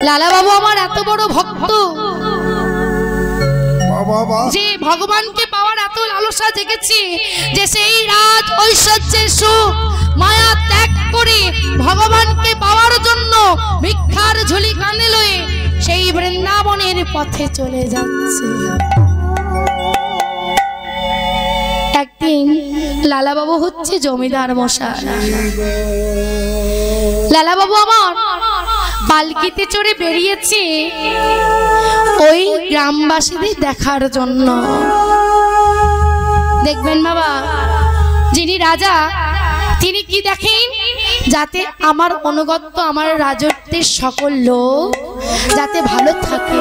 লালা বাবু আমার এত বড় ভক্ত যে ভগবানকে পাওয়ার এত লালসা জেগেছে যে সেই রাজ ঐশ্বর্যের সুখ মায়া ত্যাগ করে ভগবানকে পাওয়ার জন্য ভিক্ষার ঝুলি কাঁধে লয়ে সেই বৃন্দাবনের পথে চলে যাচ্ছে। একদিন লালা বাবু হচ্ছে জমিদার মশাই। লালা বাবু আমার পালকিতে চড়ে বেরিয়েছে ওই গ্রামবাসীদের দেখার জন্য। দেখবেন বাবা, যিনি রাজা তিনি কি দেখেন, যাতে আমার অনুগত আমার রাজত্বের সকল লোক যাতে ভালো থাকে,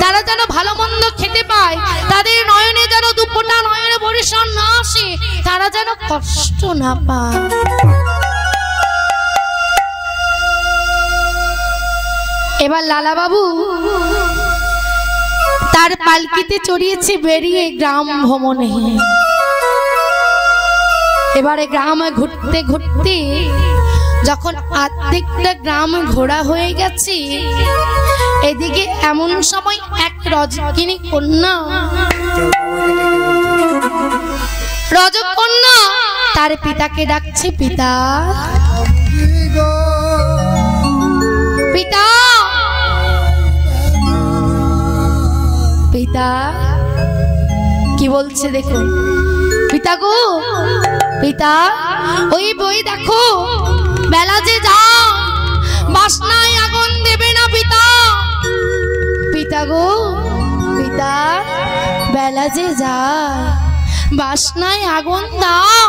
তারা যেন ভালো মন্দ খেতে পায়, তাদের নয়নে যেন দুপোটা নয়নে বরিশান না আসে, তারা যেন কষ্ট না পায়। এবার লালা বাবু তার পালকিতে চড়িয়েছে বেরিয়ে গ্রাম ভ্রমণে। এবারে গ্রামে ঘুরতে ঘুরতে যখন আর্ধেকটা গ্রাম ঘোরা হয়ে গেছে, এদিকে এমন সময় এক রজকিনী কন্যা তার পিতাকে ডাকছে, পিতা পিতা পিতা। কি বলছে দেখুন, পিতা গো পিতা, ওই বই দেখো বেলা যে যা, বাসনায় আগুন দেবে না পিতা। পিতা গো পিতা, বেলা যে যা, বাসনায় আগুন দাও।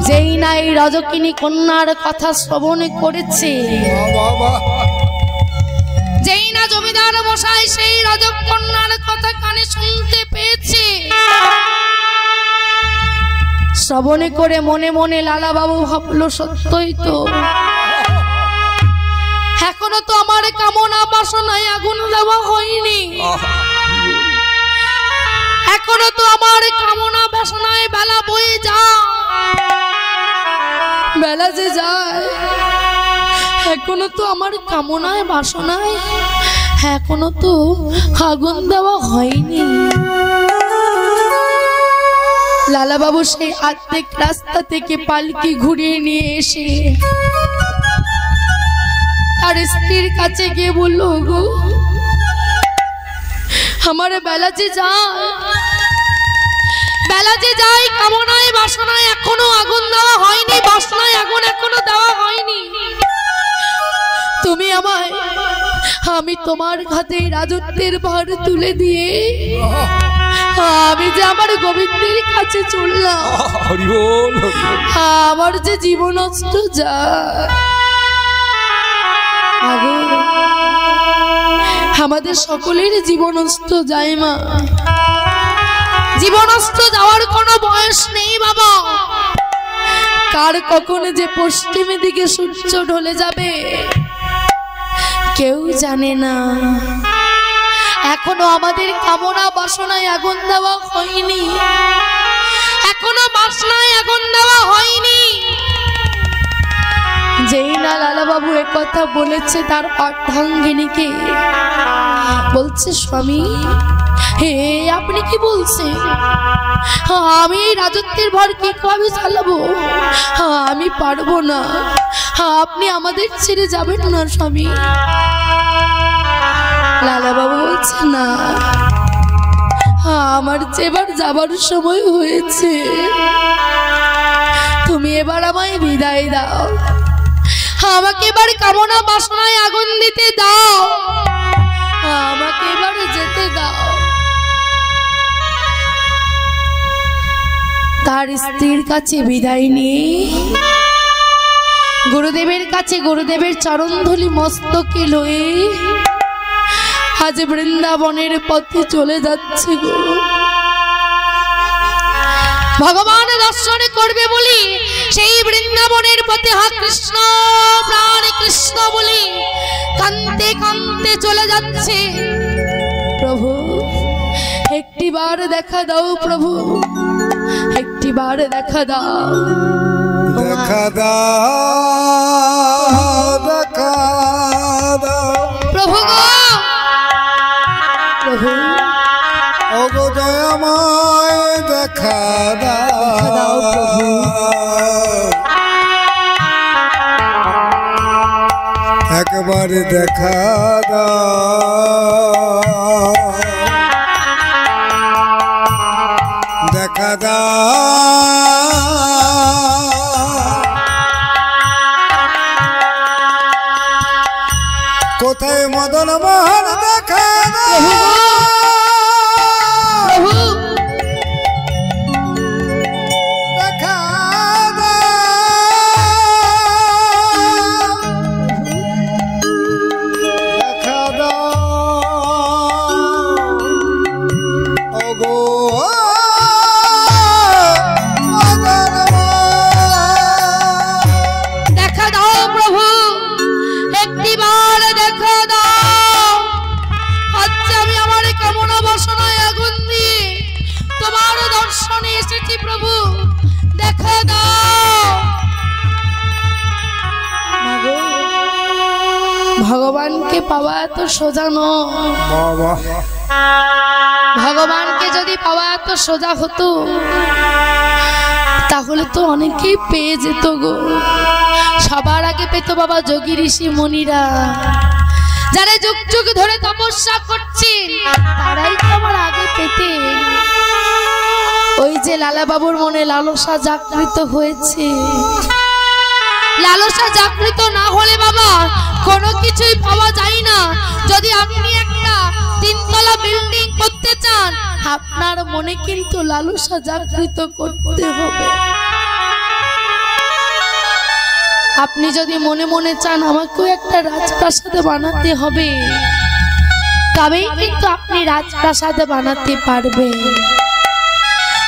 যেই না এই রজকিনী কন্যার কথা শ্রবণ করেছে, যেই না জমিদার মশাই সেই রজক কন্যার কথা কানে শুনতে পেয়েছে, শ্রবণে করে মনে মনে লালা বাবু ভাবলো সত্যই তো, এখনো তো আমার কামনা বাসনায় আগুন দেওয়া হয়নি, এখনো তো আমার কামনা বাসনায় বেলা বয়ে যায়, বেলা যে যায়, এখনো তো আমার কামনায় বাসনায় এখনো তো আগুন দেওয়া হয়নি। লালা বাবু সেই আর্ধেক রাস্তা থেকে পালকি ঘুরিয়ে নিয়ে এসে তার স্ত্রীর কাছে গিয়ে বলল, গো আমার বেলা যে যায়, বেলা যে যায়, কামনায় বাসনায় এখনো আগুন দেওয়া হয়নি, বাসনায় আগুন এখনো দেওয়া হয়নি। তুমি আমায়, আমি তোমার হাতে রাজত্বের ভার তুলে দিয়ে আমি যে আমার গোবিন্দের কাছে চললাম, আমার যে জীবন নষ্ট যায়। আমাদের সকলের জীবন নষ্ট যায় মা, জীবন নষ্ট যাওয়ার কোনো বয়স নেই বাবা। কার কখন যে পশ্চিমের দিকে সূর্য ঢলে যাবে কেউ জানে না। এখনো আমাদের কামনা বাসনায় আগুন দেওয়া হয়নি, এখনো বাসনায় আগুন দেওয়া হয়নি। যেই না লালা বাবু একথা বলেছে, তার অর্ধাঙ্গিনীকে বলছে, স্বামী হে আপনি কি বলছেন, আমি এই রাজত্বের ভার কি ভাবে চালাবো, আমি পারবো না, আপনি আমাদের ছেড়ে যাবেন না স্বামী। লালা বাবু বলছে, না আমার যে এবার যাবার সময় হয়েছে, তুমি এবার আমায় বিদায় দাও, আমাকে এবার কামনা বাসনায় আগুন দিতে দাও, আমাকে এবার যেতে দাও। তার স্ত্রীর কাছে বিদায় নিয়ে গুরুদেবের কাছে, গুরুদেবের চরণধূলি মস্তকে লয়ে আজ বৃন্দাবনের পথে চলে যাচ্ছে গো। ভগবান দর্শন করবে বলি সেই বৃন্দাবনের পথে হা কৃষ্ণ প্রাণ কৃষ্ণ বলি কান্তে কান্তে চলে যাচ্ছে। প্রভু একটিবার দেখা দাও, প্রভু একটিবার দেখা দাও, দেখা দাও, দেখা আমায় দেখা দাও একবার দেখা দাও দেখা দাও কোথায় মদন মোহন দেখা দাও ভগবানকে পাওয়া এত সোজা নয়। ভগবানকে যদি পাওয়া এত সোজা হতো তাহলে তো অনেকেই পেয়ে যেত গো। সবার আগে পেত বাবা যোগী ঋষি মুনিরা, যারা যুগ যুগ ধরে তপস্যা করছেন তারাই তো আমার আগে পেতে। ওই যে লালা বাবুর মনে লালসা জাগৃত হয়েছে, লালসা জাগৃত না হলে বাবা কোনো কিছুই পাওয়া যায় না। যদি আপনি একটা 3 তলা বিল্ডিং করতে চান আপনার মনে কিন্তু লালসা জাগৃত করতে হবে। আপনি যদি মনে মনে চান আমাকেও একটা রাজপ্রাসাদ বানাতে হবে তবেই কিন্তু আপনি রাজপ্রাসাদ বানাতে পারবেন।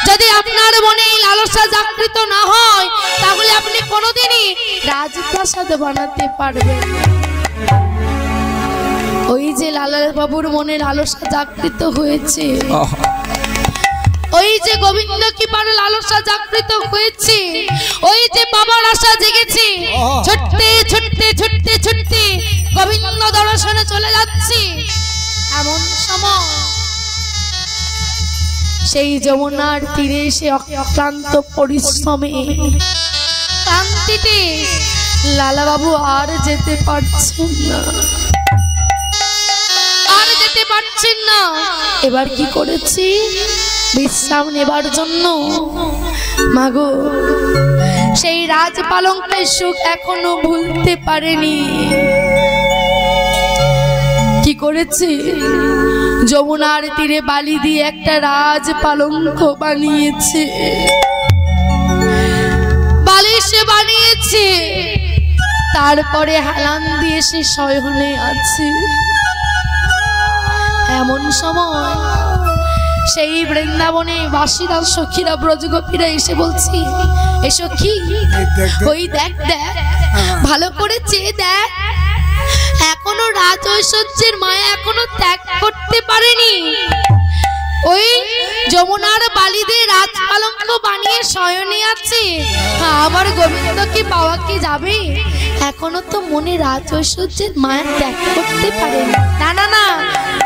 যদি আপনার মনে এই লালসা জাগৃত না হয় তাহলে আপনি কোনোদিনই রাজপ্রাসাদ বানাতে পারবেন না। ওই যে লালা বাবুর মনে লালসা জাগৃত হয়েছে, ওই যে গোবিন্দ কি পারে লালসা জাগৃত হয়েছে, ওই যে বাবার আশা জেগেছে, ছুটতে ছুটতে ছুটতে ছুটতে গোবিন্দ দর্শনে চলে যাচ্ছে। এমন সময় সেই যমুনার তীরে এসে অক্লান্ত পরিশ্রমে ক্লান্তিতে লালা বাবু আর যেতে পারছেন না, আর যেতে পারছেন না। এবার কি করেছি বিশ্রাম নেবার জন্য মাগো সেই রাজপালঙ্কের সুখ এখনো ভুলতে পারেনি। কি করেছে যমুনার তীরে বালি দিয়ে একটা রাজপালঙ্ক বানিয়েছে, বালিশ বানিয়েছে, তারপরে হেলান দিয়ে সে শয়নে আছে। এমন সময় সেই বৃন্দাবনে বাসীরা সখীরা ব্রজগোপীরা এসে বলছি এ সখী ওই দেখ দেখ ভালো করে চেয়ে দেখ এখনো রাজ ঐশ্বর্যের মায়া এখনো ত্যাগ করতে পারেনি। ওই যমুনার বালি দিয়ে রাজপালঙ্ক বানিয়ে শয়নে আছে, আমার গোবিন্দ কি পাওয়া কি যাবে? এখনো তো মনে রাজ ঐশ্বর্যের মায়া ত্যাগ করতে পারেনি। না না না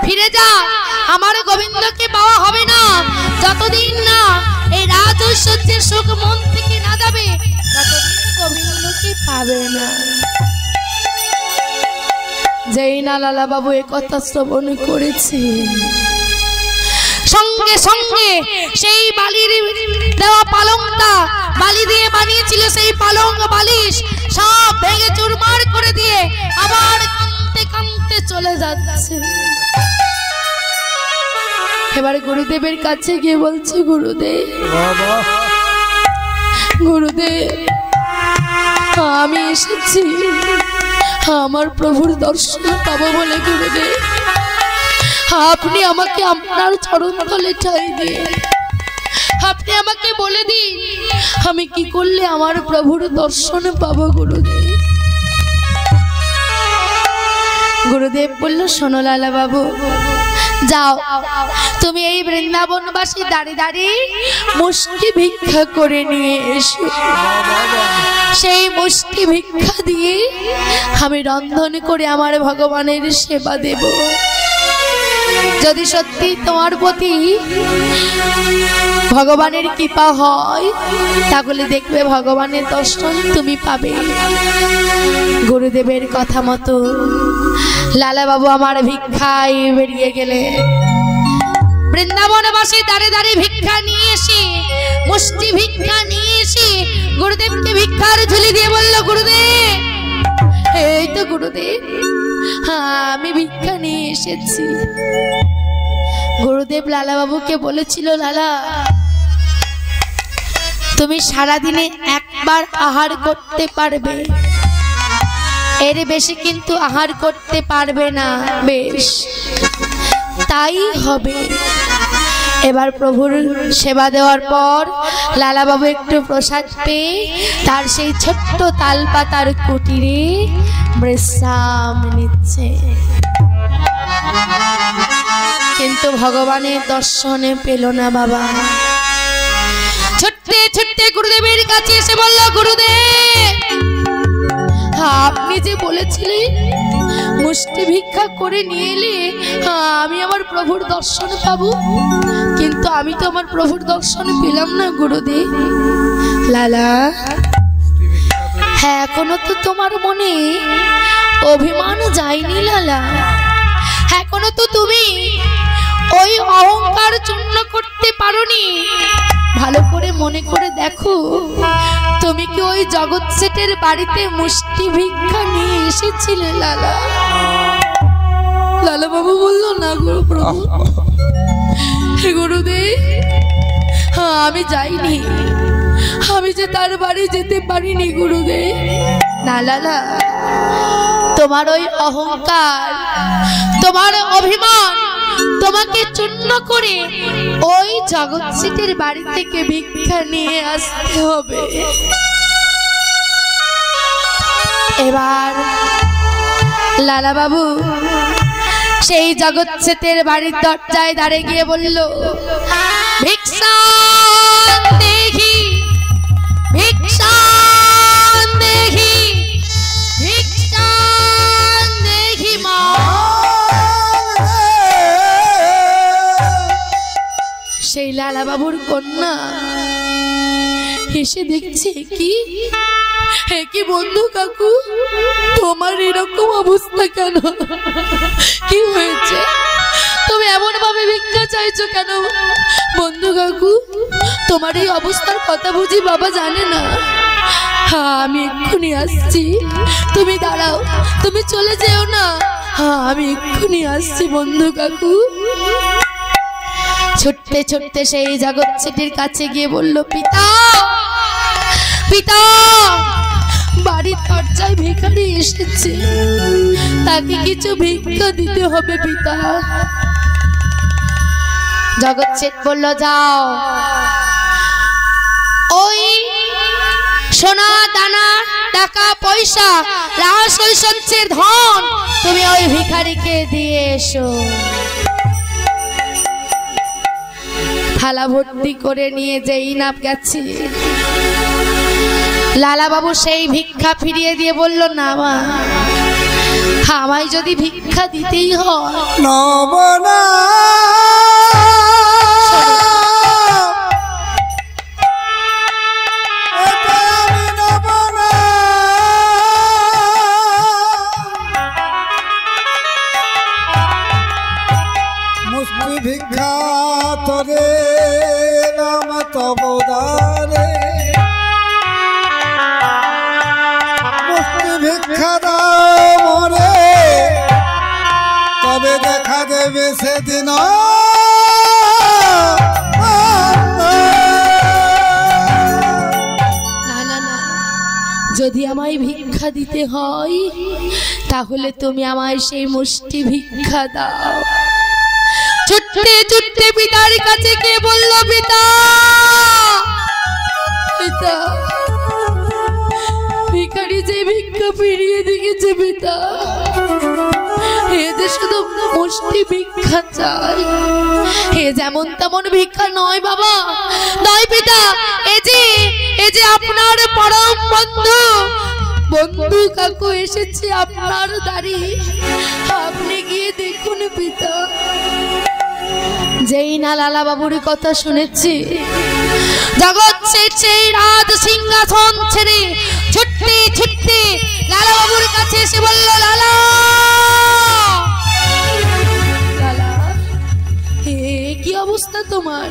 ফিরে যা, আমার গোবিন্দকে পাওয়া হবে না যতদিন না এই রাজ ঐশ্বর্যের সুখ মন থেকে না যাবে ততদিন গোবিন্দকে পাবে না। যেই না লালা বাবু এ কথা শ্রবণ করেছে সঙ্গে সঙ্গে সেই বালির দেওয়া পালংটা বালি দিয়ে বানিয়েছিল সেই পালঙ্ক বালিশ সব ভেঙে চুরমার করে দিয়ে আবার কাঁদতে কাঁদতে চলে যাচ্ছে। এবারে গুরুদেবের কাছে গিয়ে বলছে গুরুদেব গুরুদেব আমি এসেছি আমার প্রভুর দর্শন পাবো বলে। গুরুদেব আপনি আমাকে আপনার চরণ তলে ঠাঁই দিন, আপনি আমাকে বলে দিন আমি কি করলে আমার প্রভুর দর্শন পাবো। গুরুদেব গুরুদেব বলল শোনো লালা বাবু যাও তুমি এই বৃন্দাবনবাসী দাঁড়িয়ে দাঁড়িয়ে মুষ্টি ভিক্ষা করে নিয়ে এসো, সেই মুষ্টি ভিক্ষা দিয়ে আমি রন্ধন করে আমার ভগবানের সেবা দেব। যদি সত্যি তোমার প্রতি ভগবানের কৃপা হয় তাহলে দেখবে ভগবানের দর্শন তুমি পাবে। গুরুদেবের কথা মতো লালা বাবু আমার ভিক্ষায় বেরিয়ে গেলে বৃন্দাবনবাসী দাঁড়ে দাঁড়ে ভিক্ষা নিয়ে এসে মুষ্টি ভিক্ষা নিয়ে এসে গুরুদেবকে ভিক্ষার ঝুলি দিয়ে বলল, গুরুদেব, এই তো গুরুদেব, আমি ভিক্ষা নিয়ে এসেছি। গুরুদেব লালা বাবুকে বলেছিল, লালা, তুমি সারাদিনে একবার আহার করতে পারবে, এর বেশি কিন্তু আহার করতে পারবে না। বেশ, তাই হবে। এবার প্রভুর সেবা দেওয়ার পর লালা বাবু একটু প্রসাদ পেয়ে তার সেই ছোট্ট তালপাতার কুটিরে বিশ্রাম নিচ্ছে। কিন্তু ভগবানের দর্শনে পেল না বাবা। ছুটতে ছুটতে গুরুদেবের কাছে এসে বলল, গুরুদেব, আপনি যে বলেছিলেন মুষ্টি ভিক্ষা করে নিয়ে এলে আমি আমার প্রভুর দর্শন পাবো, কিন্তু আমি তো আমার প্রভুর দর্শন পেলাম না গুরুদেব। লালা, হ্যাঁ, এখনো তো তোমার মনে অভিমান যায়নি লালা, এখনো তো তুমি ওই অহংকার চূর্ণ করতে পারোনি। ভালো করে মনে করে দেখো, তুমি কি ওই জগৎ শেঠের বাড়িতে মুষ্টি ভিক্ষা নিয়ে এসেছিলে লালা? লালা বাবু বললো, না গুরু প্রভু, গুরুদেব, আমি যাইনি, আমি যে তার বাড়ি যেতে পারিনি গুরুদেব। না লালা, তোমার ওই অহংকার, তোমার অভিমান তোমাকে চূর্ণ করে ওই জগৎ শেঠের বাড়ি থেকে ভিক্ষা নিয়ে আসতে হবে। এবার লালা বাবু সেই জগৎ শেঠের বাড়ির দরজায় দাঁড়িয়ে গিয়ে বলল, ভিক্ষা দেখি, ভিক্ষা দেখি, ভিক্ষা দেখি মা। সেই লালা বাবুর কন্যা এসে দেখছে, কি কি বন্ধু কাকু, তোমার এরকম অবস্থা কেন? কি হয়েছে? তুমি এমন ভাবে ভিক্ষা চাইছো কেন বন্ধু কাকু? তোমার এই অবস্থার কথা বুঝি বাবা জানে না? হ্যাঁ, আমি এক্ষুনি আসছি, তুমি দাঁড়াও, তুমি চলে যেও না। হ্যাঁ, আমি এক্ষুনি আসছি বন্ধু কাকু। ছুটতে ছুটতে সেই জগৎ শেঠের কাছে গিয়ে বলল, পিতা, পিতা, বাড়ির দরজায় ভিখারি এসেছে, তাকে কিছু ভিক্ষা দিতে হবে পিতা। জগৎ শেঠ বলল, যাও, ওই সোনা দানা টাকা পয়সা রাস ঐশ্বর্যের ধন তুমি ওই ভিখারিকে দিয়ে এসো। থালা ভর্তি করে নিয়ে যেই না গেছে, লালা বাবু সেই ভিক্ষা ফিরিয়ে দিয়ে বলল, না মা, আমায় যদি ভিক্ষা দিতেই হয় নব না, এটা আমি নব না। মুষ্টি ভিক্ষা তরে নাম তবদারে, মুষ্টি ভিক্ষা দাও মরে, তবে দেখা দেবে সেদিন। না না না, যদি আমায় ভিক্ষা দিতে হয় তাহলে তুমি আমায় সেই মুষ্টি ভিক্ষা দাও। ছুটতে ছুটতে পিতার কাছে গিয়ে বলল, পিতা, পিতা, ভিখারি যে ভিক্ষা ফিরিয়ে দিয়েছে পিতা, এদের শুধু মুষ্টি ভিক্ষা চাই, এ যেমন তেমন ভিক্ষা নয় বাবা, নয় পিতা, এ যে আপনার পরম বন্ধু, বন্ধু কাকু এসেছে আপনার দাঁড়ি, আপনি গিয়ে দেখুন পিতা। যেই না লালা বাবুর কথা শুনেছি, জগৎ সেই রাজ সিংহাসন ছেড়ে ছুটতে ছুটতে লালা বাবুর কাছে এসে বলল, লালা লালা, হে কি অবস্থা তোমার?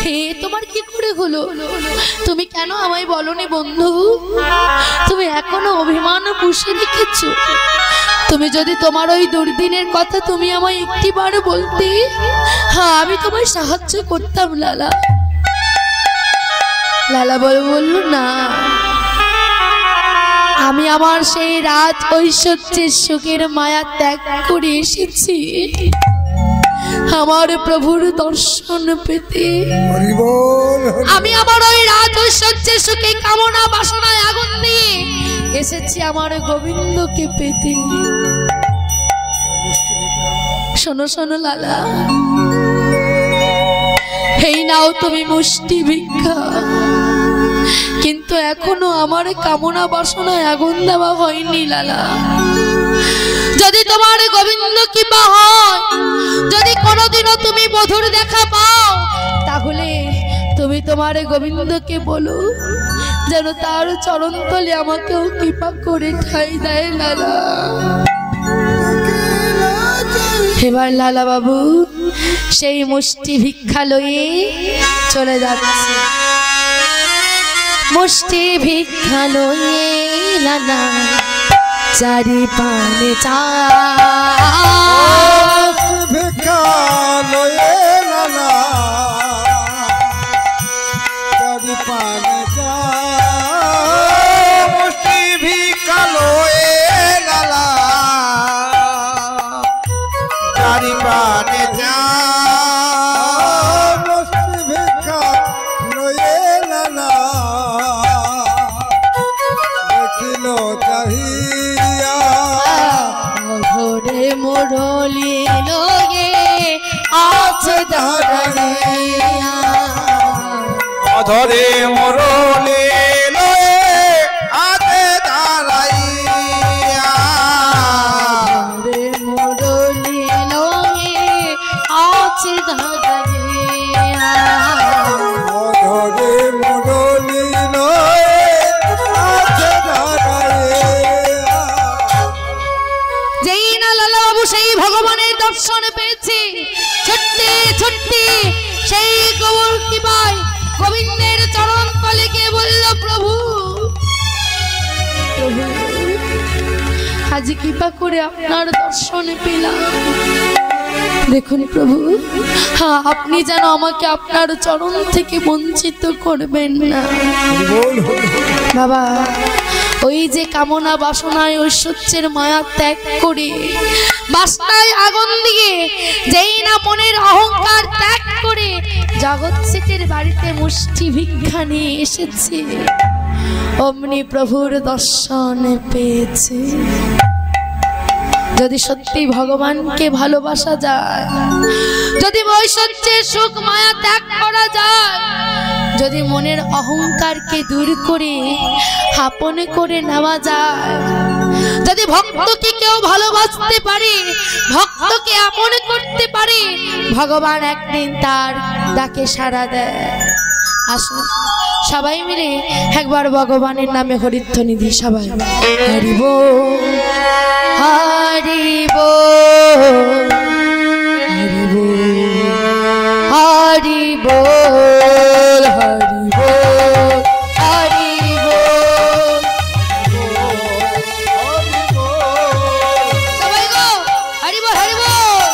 হে তোমার কি করে হলো? তুমি কেন আমায় বলনি বন্ধু? তুমি এখনো অভিমান পুষে রেখেছো। তুমি যদি তোমার ওই দুর্দিনের কথা তুমি আমায় একটিবার বলতে, হ্যাঁ আমি তোমায় সাহায্য করতাম। লালা লালা বলল, না, আমি আমার সেই রাত ঐশ্বর্যের সুখের মায়া ত্যাগ করে এসেছি আমার প্রভুর দর্শন পেতে। আমি আমার ওই রাত ঐশ্বর্যের সুখে কামনা বাসনায় আগুন দিয়ে এসেছি আমার গোবিন্দকে পেতে। শোনো শোনো লালা, এই নাও তুমি মুষ্টি ভিক্ষা, কিন্তু এখনো আমার কামনা বাসনায় আগুন দেওয়া হয়নি। লালা, যদি তোমার গোবিন্দ কৃপা হয়, যদি কোনোদিনও তুমি বধুর দেখা পাও, তাহলে তুমি তোমার গোবিন্দকে বলো যেন তার চরণতলে আমাকেও কৃপা করে ঠাঁই দেয়। লালা, এবার লালা বাবু সেই মুষ্টি ভিক্ষা লয়ে চলে যাচ্ছে। মুষ্টি ভিক্ষা লয়ে লালা চারি পানে চা ভিক্ষা লয়ে লালা চারি পানে চা, মুষ্টি ভিক্ষা লয়ে লালা চারি পানে চা, মুষ্টি ভিক্ষা লয়ে লালা দেখিল চাহিয়া ঘরে মোড়লি লগে আছে ধরিয়া, ধরে মোরলে লয়ে আতে দাঁড়াইয়া, ঘরে মোড়লি লগে আছে ধরিয়া, ধরে মোরলি লয়ে আতে দাঁড়াইয়া। যেই না লালা বাবু সেই ভগবানের দর্শন পেয়েছে, ছুটতে ছুটতে সেই গোবর কৃপায় গোবিন্দের চরণ তলে গিয়ে বলল, প্রভু প্রভু, আজ কৃপা করে আপনার দর্শন পেলাম। দেখুন প্রভু, হ্যাঁ আপনি যেন আমাকে আপনার চরণ থেকে বঞ্চিত করবেন না। বাবা, ওই যে কামনা বাসনায় ঐশ্বর্যের মায়া ত্যাগ করে বাসনায় আগুন দিয়ে যেই না মনের অহংকার ত্যাগ করে জগৎ সেটের বাড়িতে মুষ্টি ভিক্ষা নিয়ে এসেছে, অমনি প্রভুর দর্শন পেয়েছে। যদি সত্যি ভগবানকে ভালোবাসা যায়, যদি ঐশ্বর্যের সুখ মায়া ত্যাগ করা যায়, যদি মনের অহংকারকে দূর করে আপন করে নেওয়া যায়, যদি ভক্তকে কেউ ভালোবাসতে পারে, ভক্তকে আপন করতে পারে, ভগবান একদিন তার ডাকে সাড়া দেয়। আসুন সবাই মিলে একবার ভগবানের নামে হরিধ্বনি দিই সবাই। হরি বল হরি বল হরি বল হরি বল হরি বল হরি বল, সবাই গো হরি বল হরি বল।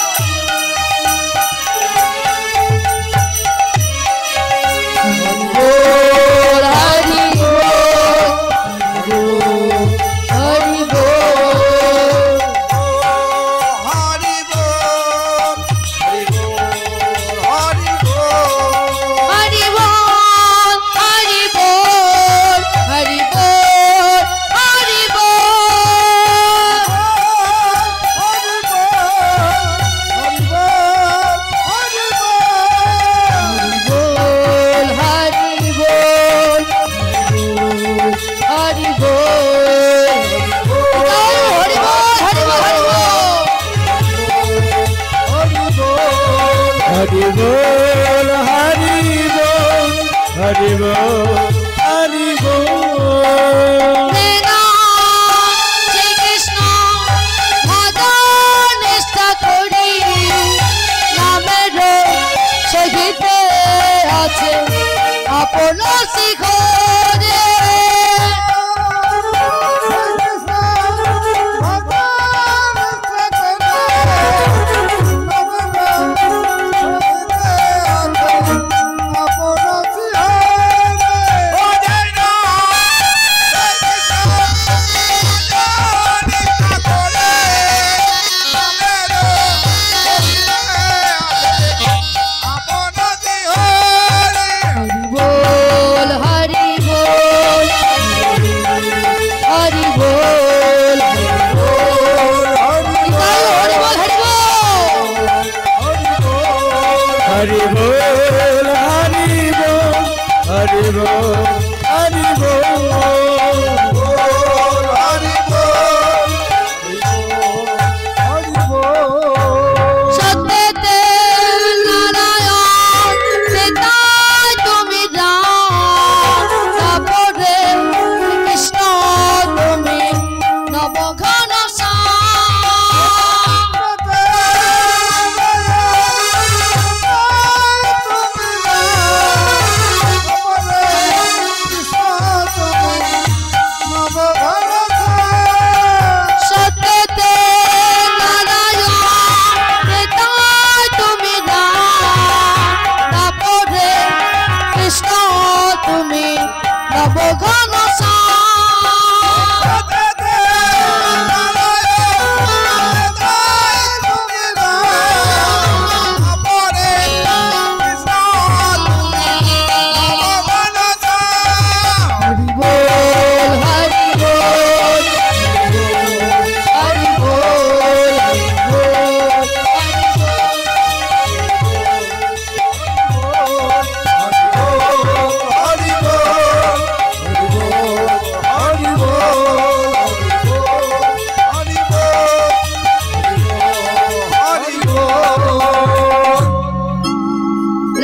হরি বল হরি বল শ্রীকৃষ্ণ ভজন নিষ্ঠা করি নামের সহিতে আছে আপন শিখরে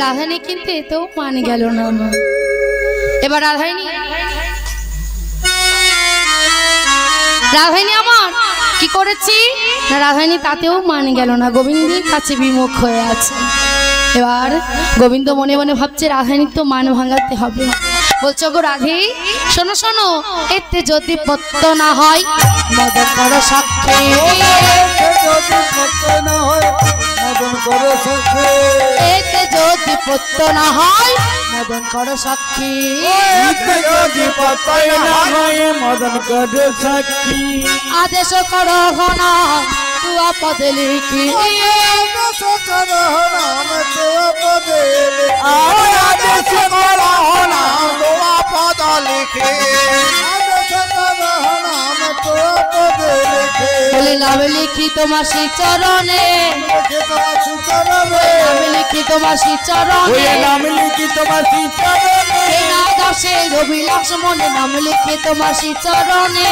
রাধারানী কিন্তু এতেও মানে গেল না আমার। এবার রাধারানী আমার কি করেছি না, রাধারানী তাতেও মানে গেল না, গোবিন্দের কাছে বিমুখ হয়ে আছে। এবার গোবিন্দ মনে মনে ভাবছে রাধারানীর তো মান ভাঙাতে হবে। বলছো গো রাধে শোনো শোনো, এতে যদি পত্য না হয় মদন করো সাক্ষী, এতে যদি পত্য না হয় মদন করো সাক্ষী, মদন করো সাক্ষী, আদেশ করো না তুয়া পদে লিখি, আদেশ করো না তুয়া পদে লিখে, বলে নাম লিখি তোমার শ্রী চরণে, নাম লিখি তোমার শ্রী চরণে, নাম লিখি তোমার শ্রী চরণে, না দাসে অভিলাষ মনে নাম লিখি তোমার শ্রী চরণে,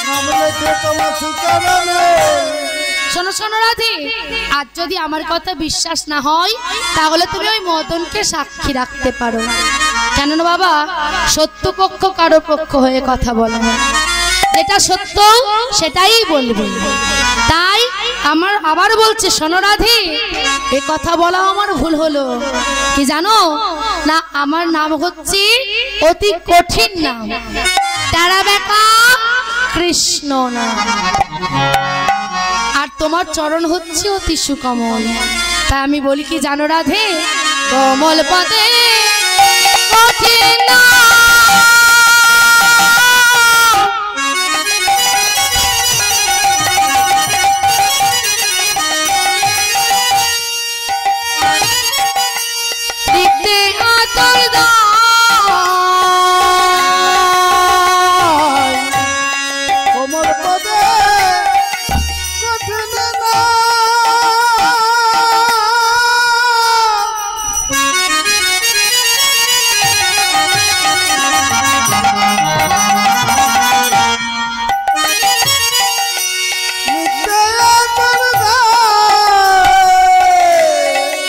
নাম লিখি তোমার শ্রী চরণে। শোনো শোনো রাধে, আজ যদি আমার কথা বিশ্বাস না হয় তাহলে তুমি ওই মদনকে সাক্ষী রাখতে পারো। কেন না বাবা, সত্য পক্ষ কারো পক্ষ হয়ে কথা বলে না, যেটা সত্য সেটাই বলবে। তাই আমার আবার বলছে শোনো রাধে, এ কথা বলা আমার ভুল হলো, কি জানো না, আমার নাম হচ্ছে অতি কঠিন নাম, তারা বেকা কৃষ্ণ নাম, আর তোমার চরণ হচ্ছে অতি সুকমল। তাই আমি বলি কি জানো রাধে, কমল পদে কঠিন দিতে আতর কোমল পদে কঠিন না,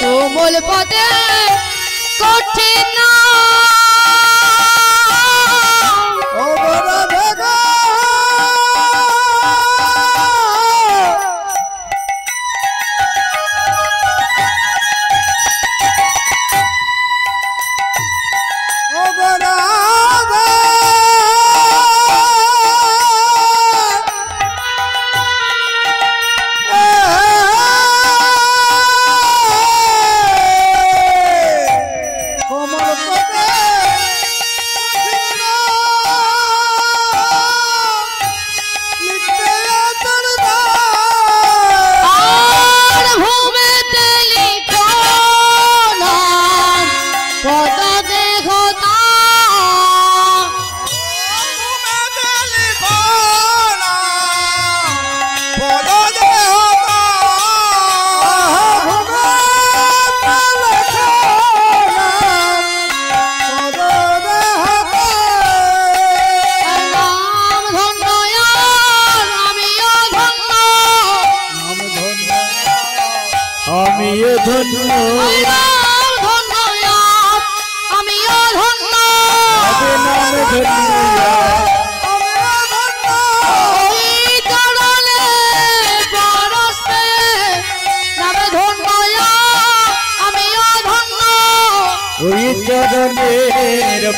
কোমল পদে কঠিন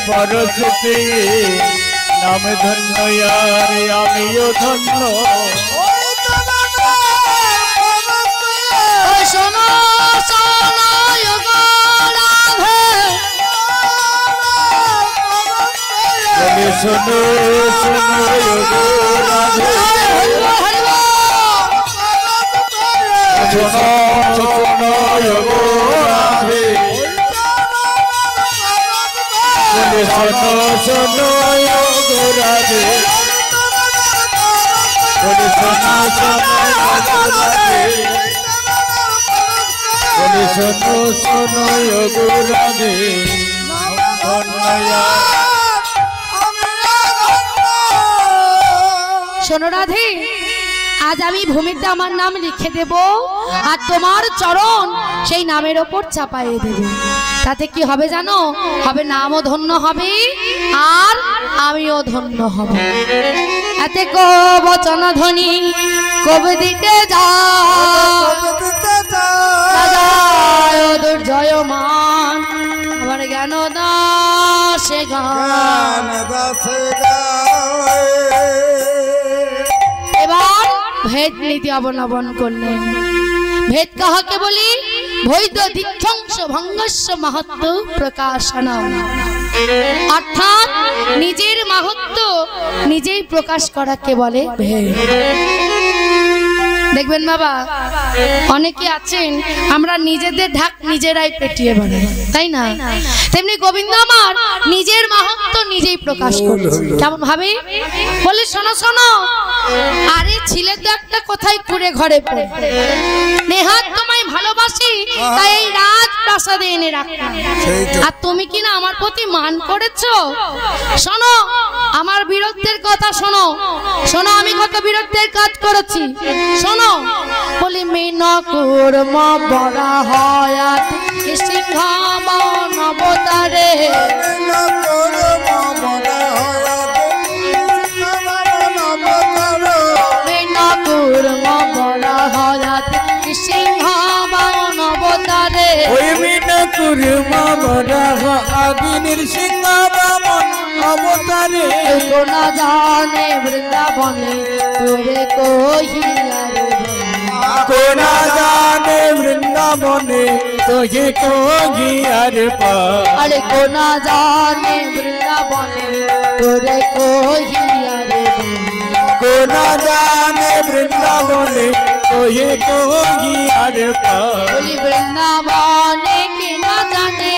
পরশুতে নাম ধন্য আর আমিও ধন্য শোনো শোনো শোনো শোনো রাধে শোনো শোনো রাধে শোনো শোনো রাধে শোনো শোনো শোনো রাধে শোনো রাধে আজ আমি ভূমিতে আমার নাম লিখে দেব আর তোমার চরণ সেই নামের ওপর চাপাইয়ে দেবে তাতে কি হবে জানো হবে নামও ধন্য হবে আর আমিও ধন্য হব এতে বচন ধ্বনি কবি দিতে যায় দুর্জয়মান আমার জ্ঞান দাসে গান এবার ভেদ নীতি অবলম্বন করলেন ভেদ কাহাকে বলি বৈদ দীক্ষংস ভঙ্গস্য মাহাত্ম প্রকাশনম অর্থাৎ নিজের মাহাত্ম নিজেই প্রকাশ করাকে বলে ভেদ দেখবেন বাবা অনেকে আছেন আমরা নিজেদের ঢাক নিজেরাই পেটিয়ে বেড়াই তাই না তেমনি গোবিন্দ আমার নিজের মাহাত্ম নিজেই প্রকাশ করছে কেমন ভাবে বলে শোনো শোনো আরে ছিলে তো একটা কোথায় কুড়ে ঘরে পড়ে নেহাত তোমায় ভালোবাসি তাই এই রাজপ্রাসাদে এনে রাখলাম আর তুমি কি না আমার প্রতি মান করেছো শোনো আমার বীরত্বের কথা শোনো শোনো আমি কত বীরত্বের কাজ করেছি শোনো বলি মেনা কুর্ম বড়া হয়াত সিংহাবন অবতারে মেনা কুর্ম বড়া হয়াত সিংহাবন অবতারে ওই মেনা কুর্ম বড়া আগ্নির সিংহাবন অবতারে কোনা জানে বৃন্দাবনে তোরে কহিয়ারে কোনা জানে বৃন্দাবনে তোহে কহিয়ার আরে কোনা জানে বৃন্দাবনে তোরে কহিয়ারে কোনা জানে বৃন্দাবনে তোহে কহিয়ার বলি বৃন্দাবনে কে না জানে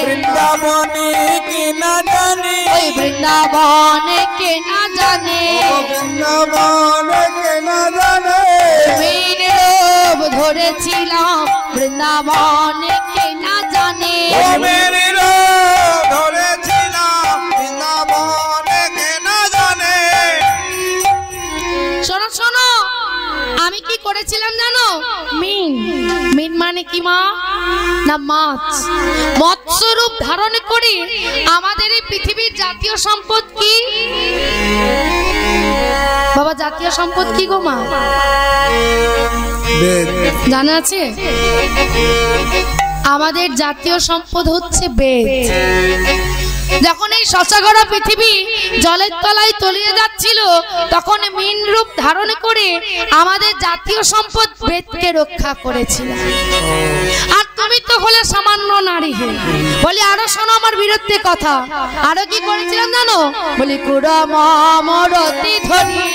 বৃন্দাবনে কে না জানে ওই বৃন্দাবনে কে না জানে বৃন্দাবনে কে না জানে মেন রূপ ধরেছিলাম বৃন্দাবনে কে না জানে মেরি ধরেছিলাম বৃন্দাবনে কে না জানে শোনো শোনো আমি কি করেছিলাম জানো? মিন। মিন মানে কি মা? না মাছ। মৎস্য রূপ ধারণ করে আমাদের এই পৃথিবীর জাতীয় সম্পদ কি বাবা? জাতীয় সম্পদ কি গো মা? জানা আছে? আমাদের জাতীয় সম্পদ হচ্ছে বেদ। যখন এই শশাগড়া পৃথিবী জলের তলায় তলিয়ে যাচ্ছিল, তখন মীন রূপ ধারণ করে আমাদের জাতীয় সম্পদ বেদকে রক্ষা করেছিল। আর তুমি তো হলে সামান্য নারী হয়ে বলি, আরো শোনো আমার বিরুদ্ধে কথা। আরো কি করেছিলাম জানো? বলি কুড়ামরতি ধরি,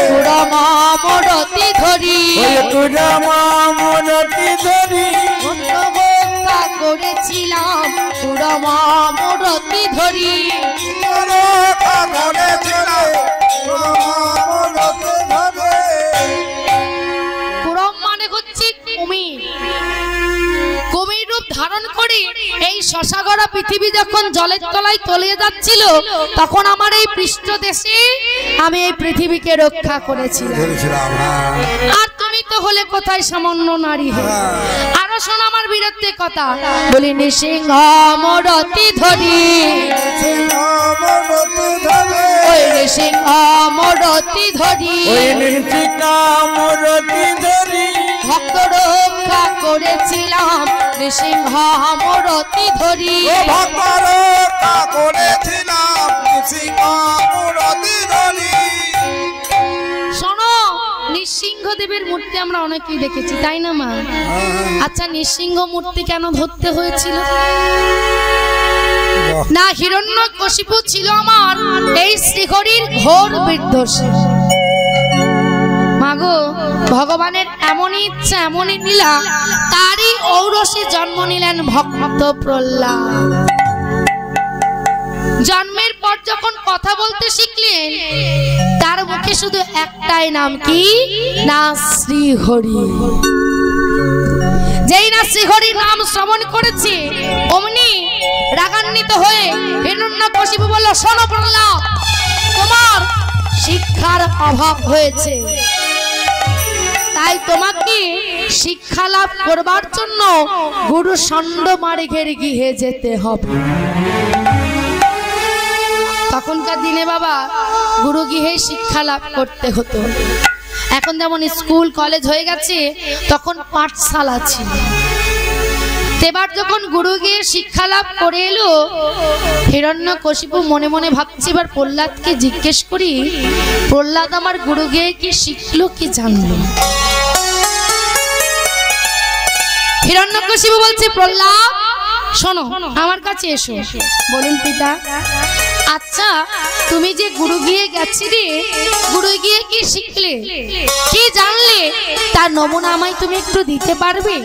কুড়ামরতি ধরি, কুড়ামরতি ধরি করেছিলাম, কুড়ামরতি ধরি কুড়ম মানে হচ্ছে কুমির। কুমির রূপ ধারণ করে এই শশাগড়া পৃথিবী যখন জলের তলায় তলিয়ে যাচ্ছিল, তখন আমার এই পৃষ্ঠদেশে আমি এই পৃথিবীকে রক্ষা করেছিলাম। আর তুমি তো হলে কোথায় সামান্য নারী হয়ে। আরো শোন আমার বিরুদ্ধে কথা। বলি নৃসিংহ মরতি ধরি, ওই নৃসিংহ মরতি ধরি, ভক্ত রক্ষা করেছিলাম, নৃসিংহ মরতি ধরি, ভক্ত রক্ষা করেছিলাম, নৃসিংহ মরতি ধরি। শোনো, নৃসিংহদেবের মূর্তি আমরা অনেকেই দেখেছি, তাই না মা? আচ্ছা, নৃসিংহ মূর্তি কেন ধরতে হয়েছিল? না, হিরণ্যকশিপু ছিল আমার এই শ্রীহরির ঘোর বিদ্বেষী। মাগো, ভগবানের এমনই ইচ্ছা, এমনই লীলা, তারই ঔরসে জন্ম নিলেন ভক্ত প্রহ্লাদ। জন্মের পর যখন কথা বলতে শিখলেন, তার মুখে শুধু একটাই নাম, কি না? শ্রীহরি। যেই না শ্রীহরি নাম শ্রবণ করেছে, অমনি রাগান্বিত হয়ে হিরণ্যকশিপু বলল, শোনো প্রহ্লাদ, তোমার শিক্ষার অভাব হয়েছে, তাই তোমাকে শিক্ষা লাভ করবার জন্য গুরু ষণ্ডমার্গের গৃহে যেতে হবে। তখনকার দিনে বাবা গুরু গৃহে শিক্ষা লাভ করতে হতো। এখন যেমন স্কুল কলেজ হয়ে গেছে, তখন পাঠশালা ছিল। এবার যখন গুরু গিয়ে শিক্ষা লাভ করে এলো, হিরণ্যকশিপু মনে মনে ভাবছে, এবার প্রহ্লাদকে জিজ্ঞেস করি, প্রহ্লাদ আমার গুরু গিয়ে কি শিখলো, কি জানলো? হিরণ্যকশিপু বলছে, প্রহ্লাদ শোনো, আমার কাছে এসো। বলুন পিতা। আচ্ছা, তুমি যে গুরু গিয়ে গেছিলে, গুরু গিয়ে কি শিখলে, কি জানলে, তার নমুনা আমায় তুমি একটু দিতে পারবে?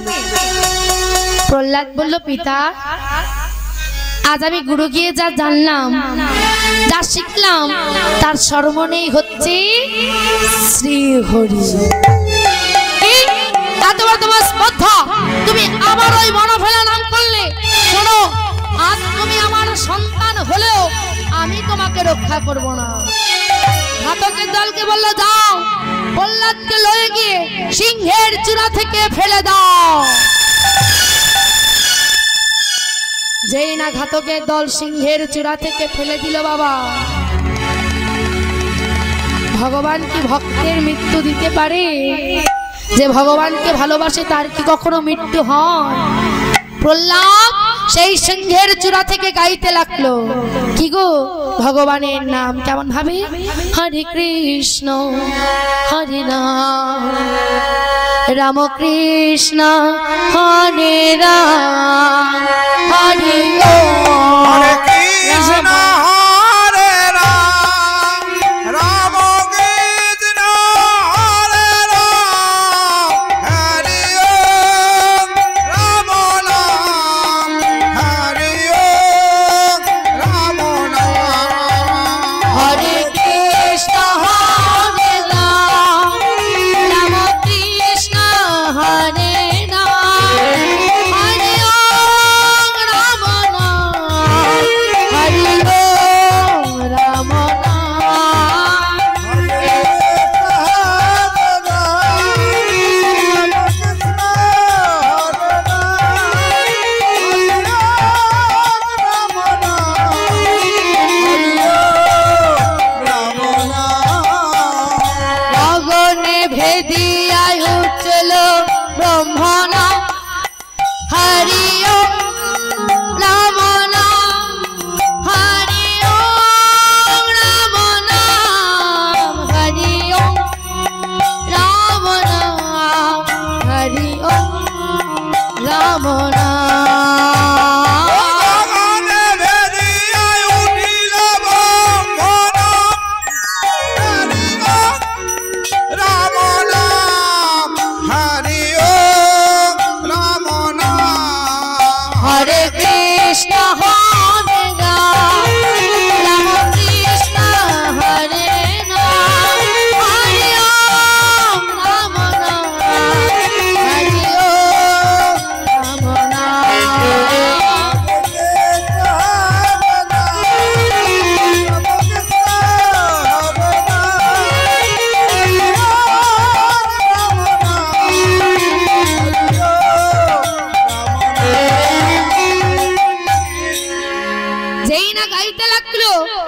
প্রহ্লাদ বলল, পিতা, আজ আমি গুরু গিয়ে যা জানলাম, যা শিখলাম, তার সর্বনেই হচ্ছে শ্রীহরি। তোমার স্পর্ধা, তুমি আবার ওই মনোফেলা নাম করলে। শোনো, আজ তুমি আমার সন্তান হলেও আমি তোমাকে রক্ষা করব না। ঘাতকের দলকে বলল, যাও, প্রহ্লাদকে লয়ে গিয়ে সিংহের চূড়া থেকে ফেলে দাও। যেই না ঘাতকের দল সিংহের চূড়া থেকে ফেলে দিল, বাবা, ভগবান কি ভক্তের মৃত্যু দিতে পারে? যে ভগবানকে ভালোবাসে তার কি কখনো মৃত্যু হয়? প্রহ্লাদ সেই সিংহের চূড়া থেকে গাইতে লাগলো, কি গো, ভগবানের নাম। কেমন ভাবে? হরে কৃষ্ণ হরে রাম, রাম কৃষ্ণ হরে রাম, হরে হরে কৃষ্ণ হরে রাম, রাম কৃষ্ণ হরে রাম, হরি ওম, রাম নাম, হরি ওম, রাম নাম। হরে কৃষ্ণ হরে রাম, রাম কৃষ্ণ হরে রাম, হরে ওম, রাম নাম, হরি ওম, ভেদিয়ায় উঠল ব্রহ্ম নাম হরি ওম রাম নাম হরি ওম রাম নাম হরি ওম রাম নাম হরি ওম রাম নাম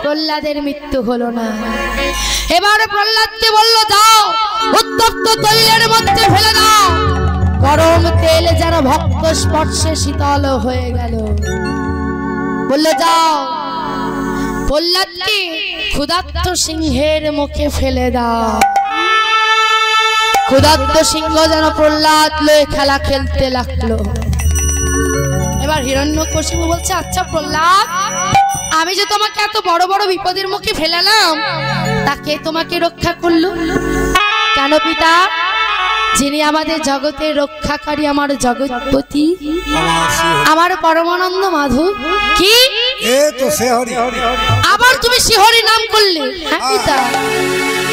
প্রহ্লাদের মৃত্যু হলো না। এবারে প্রহ্লাদকে বলল, যাও উত্তপ্ত তৈলের মধ্যে ফেলে দাও। গরম তেল যেন ভক্ত স্পর্শে শীতল হয়ে গেল। বললে যাও প্রহ্লাদকে ক্ষুধার্ত সিংহের মুখে ফেলে দাও। ক্ষুধার্ত সিংহ যেন প্রহ্লাদ লয়ে খেলা খেলতে লাগলো। এবার হিরণ্যকশিপু বলছে, আচ্ছা প্রহ্লাদ, আমি যে তোমাকে এত বড় বড় বিপদের মুখে ফেলালাম, তাকে তোমাকে রক্ষা করলো কেন পিতা? যিনি আমাদের জগতের রক্ষাকারী, আমার জগৎপতি, আমার পরমানন্দ মাধব। কি আবার তুমি শ্রীহরি নাম করলে? হ্যাঁ পিতা,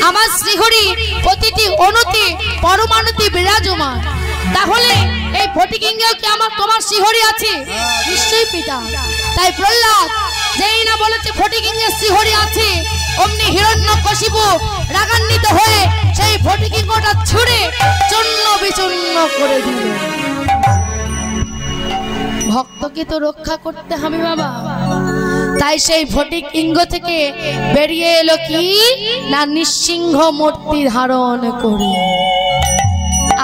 আমার শ্রীহরি প্রতিটি অণুতে পরমাণুতে বিরাজমান। তাহলে এই ফটিকিঙ্গেও কি আমার তোমার শ্রীহরি আছে? নিশ্চয়ই পিতা। তাই প্রহ্লাদ যেই না বলেছে ফটিকিঙ্গের শ্রীহরি আছে, অমনি হিরণ্যকশিপু রাগান্বিত হয়ে সেই ফটিকিঙ্গটা ছুঁড়ে চূর্ণ বিচূর্ণ করে দিল। ভক্তকে তো রক্ষা করতে হবে বাবা। তাই সেই ফটিকিঙ্গ থেকে বেরিয়ে এলো কি না, নৃসিংহ মূর্তি ধারণ করে।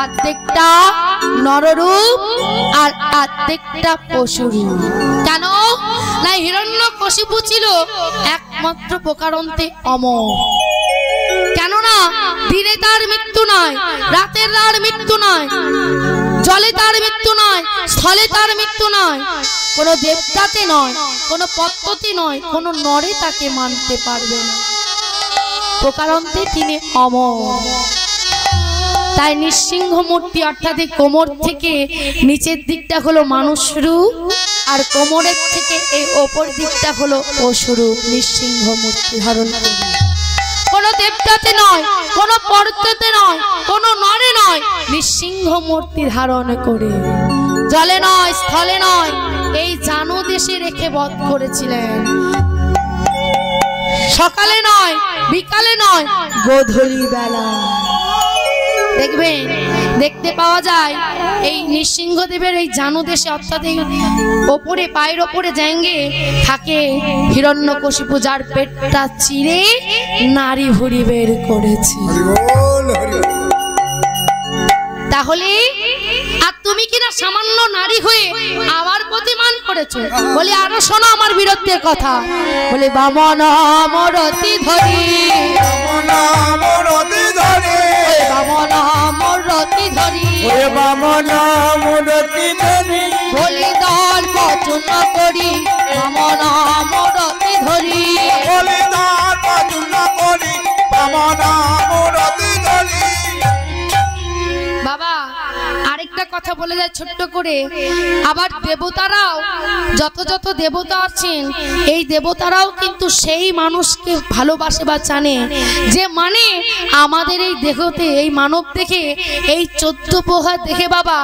আর্ধেকটা নররূপ আর আর্ধেকটা পশুরূপ। কেন না হিরণ্যকশিপু ছিল একমাত্র প্রকারান্তে অমর। কেননা দিনে তার মৃত্যু নয়, রাতের তার মৃত্যু নয়, জলে তার মৃত্যু নয়, স্থলে তার মৃত্যু নয়, কোনো দেবতাতে নয়, কোনো পদ্ধতি নয়, কোনো নরে তাকে মানতে পারবে না। প্রকারান্তে তিনি অমর। তাই নৃসিংহ মূর্তি অর্থাৎ কোমর থেকে নিচের দিকটা হলো মানুষ রূপ, আর কোমরের থেকে এই ওপর দিকটা হলো পশুরূপ। নৃসিংহ মূর্তি ধারণ করে কোনো দেবতাতে নয়, কোনো পর্বতে নয়, কোনো নরে নয়, নৃসিংহ মূর্তি ধারণ করে জলে নয়, স্থলে নয়, এই জানু দেশে রেখে বধ করেছিলেন। সকালে নয়, বিকালে নয়, গোধূলি বেলা। দেখবেন দেখতে পাওয়া যায় এই নৃসিংহদেবের এই জানু দেশে, অর্থাৎ এই ওপরে পায়ের ওপরে জাঙ্গে থাকে হিরণ্যকশিপু, যার পেটটা চিরে নারী ভুঁড়ি বের করেছে। তাহলে আর তুমি কিনা সামান্য নারী হয়ে আবার প্রতিমান করেছো। বলে আরো শোনো আমার বীরত্বের কথা। বলে বামন মরতি ধরি, বামন মরতি ধরি, বামন মরতি ধরি, বামন মরতি ধরি, বলি দল পচন করি, বামন মরতি ধরি, বলি দল পচন করি, বামন মরতি ধরি। বাবা আরেকটা কথা বলে যায় ছোট্ট করে। আবার দেবতারাও, যত যত দেবতা আছেন, এই দেবতারাও কিন্তু সেই মানুষকে ভালোবাসে বা জানে, যে মানে আমাদের এই দেহতে, এই মানব দেখে, এই 14 প্রহার দেখে বাবা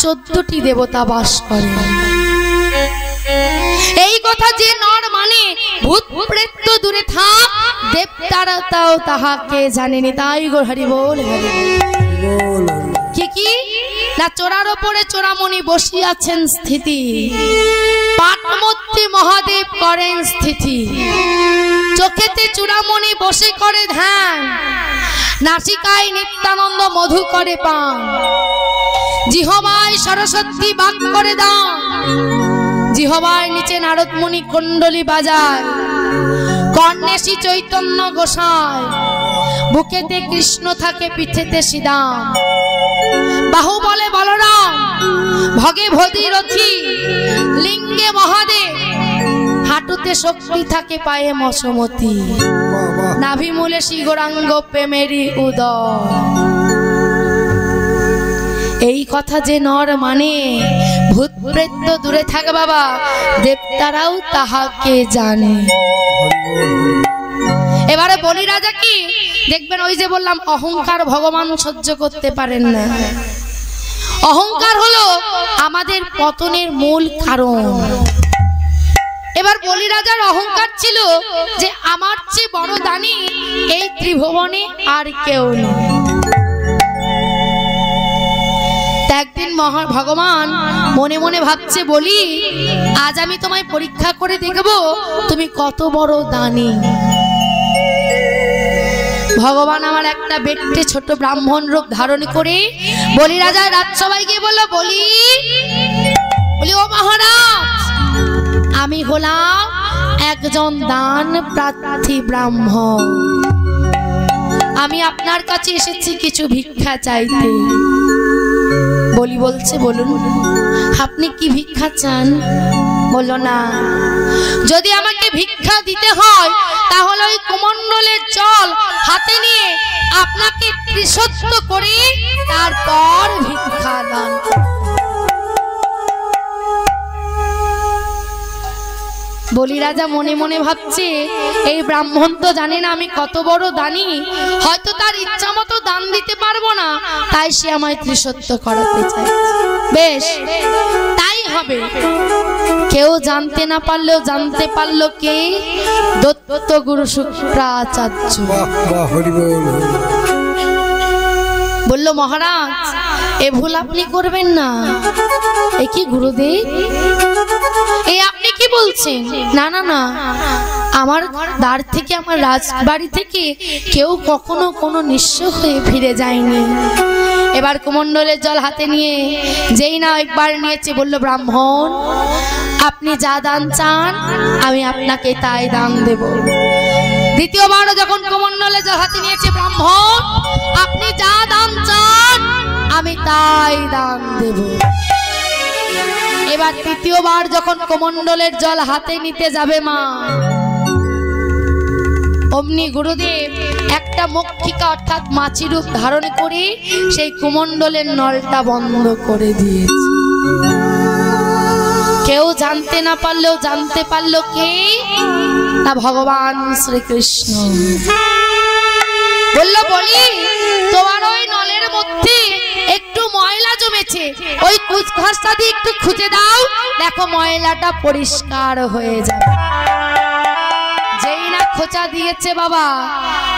14টি দেবতা বাস করে। এই কথা যে নর মানে, ভূত প্রেত তো দূরে থাক, দেবতারাও তাহাকে জানেনি। তাই গো হরি বল, হরি বল। কি না চোরার ওপরে চোরামণি বসিয়াছেন স্থিতি, পাটমূর্তি মহাদেব করেন স্থিতি, চোখেতে চূড়ামণি বসে করে ধ্যান, নাসিকায় নিত্যানন্দ মধু করে পান, জিহবায় সরস্বতী বাক করে দান, জিহবায় নিচে নারদ মুনি কুণ্ডলী বাজায়, কর্ণে শ্রী চৈতন্য গোসাই, বুকেতে কৃষ্ণ থাকে পিঠেতে শ্রীদাম, বাহু বলে বলরাম, ভগে ভগীরথী, লিঙ্গে মহাদেব, হাঁটুতে শক্তি থাকে পায়ে মসমতি, নাভি মূলে শ্রী গৌরাঙ্গ প্রেমেরই উদয়। এই কথা যে নর মানে ভূত প্রেত দূরে থাকে বাবা, দেবতারাও তাহাকে জানে। এবারে বলি রাজা কি দেখবেন, ওই যে বললাম অহংকার ভগবান সহ্য করতে পারেন না। অহংকার হলো আমাদের পতনের মূল কারণ। এবার বলি রাজার অহংকার ছিল যে আমার চেয়ে বড় দানি এই ত্রিভুবনে আর কেউ নেই। একদিন ভগবান মনে মনে ভাবছে, বলি আজ আমি তোমায় পরীক্ষা করে দেখব তুমি কত বড় দানি। ভগবান আমার একটা বেটে ছোট ব্রাহ্মণ রূপ ধারণ করে বলি রাজার রাজসভায় গিয়ে বলল, বলি ও মহারাজ, আমি হলাম একজন দান প্রার্থী ব্রাহ্মণ, আমি আপনার কাছে এসেছি কিছু ভিক্ষা চাইতে। বলি বলছে, বলুন আপনি কি ভিক্ষা চান? বলল, না, যদি আমাকে ভিক্ষা দিতে হয় তাহলে ওই কুমণ্ডলের জল হাতে নিয়ে আপনাকে ত্রিশত্ব করে তারপর ভিক্ষা দান। বলি রাজা মনে মনে ভাবছে, এই ব্রাহ্মণ তো জানে না আমি কত বড় দানি, হয়তো তার ইচ্ছা মতো দান দিতে পারবো না, তাই সে আমায় ত্রিশত্ব করাতে চায়। বেশ, তাই হবে। কেউ জানতে না পারলেও জানতে পারলো কে? দত্ত গুরু শুক্রাচার্য। বলল, মহারাজ এ ভুল আপনি করবেন না। এ কি গুরুদেব, এই আপনি কি বলছেন? না না না, আমার দ্বার থেকে, আমার রাজবাড়ি থেকে কেউ কখনো কোনো নিঃস্ব হয়ে ফিরে যায়নি। এবার কুমণ্ডলের জল হাতে নিয়ে যেই না একবার নিয়েছে, বলল, ব্রাহ্মণ আপনি যা দান চান আমি আপনাকে তাই দান দেব। দ্বিতীয়বার যখন কুমণ্ডলের জল হাতে নিয়েছে, ব্রাহ্মণ আপনি যা দান চান আমি তাই দান দেব। এবার তৃতীয়বার যখন কুমণ্ডলের জল হাতে নিতে যাবে মা, অমনি গুরুদেব একটা মক্ষিকা অর্থাৎ মাছি রূপ ধারণ করে সেই কুমণ্ডলের নলটা বন্ধ করে দিয়েছে। কেউ জানতে না পারলেও জানতে পারলো কে? না, ভগবান শ্রীকৃষ্ণ। বলল, বলি তোমার ওই নলের মধ্যে একটু ময়লা জমেছে, ওই কুচঘাসটা দিয়ে একটু খুঁজে দাও, দেখো ময়লাটা পরিষ্কার হয়ে যাবে। যেই না খোঁচা দিয়েছে বাবা,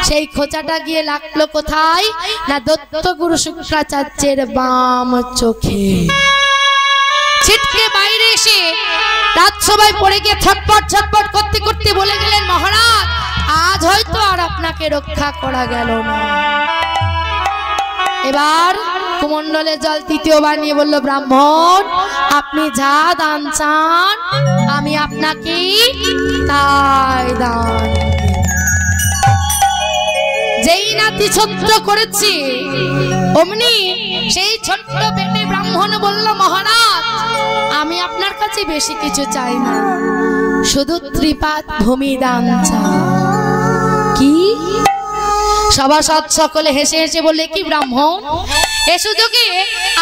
সেই খোঁচাটা গিয়ে লাগলো কোথায়? না, দত্ত গুরু শুক্রাচার্যের বাম চোখে। ছিটকে বাইরে এসে রাজসভায় পড়ে গিয়ে ছটপট ছটপট করতে করতে বলে গেলেন, মহারাজ আজ হয়তো আর আপনাকে রক্ষা করা গেল না। এবার কুমণ্ডলের জল তৃতীয়বার নিয়ে বলল, ব্রাহ্মণ আপনি যা দান চান আমি আপনাকে তাই দান। যেই না ত্রিছত্র করেছি, অমনি সেই ছোট্ট বেটে ব্রাহ্মণ বলল, মহারাজ আমি আপনার কাছে বেশি কিছু চাই না, শুধু ত্রিপাদ ভূমি দান চাই। কি? সভাসদ সকলে হেসে হেসে বললে, কি ব্রাহ্মণ এ সুযোগে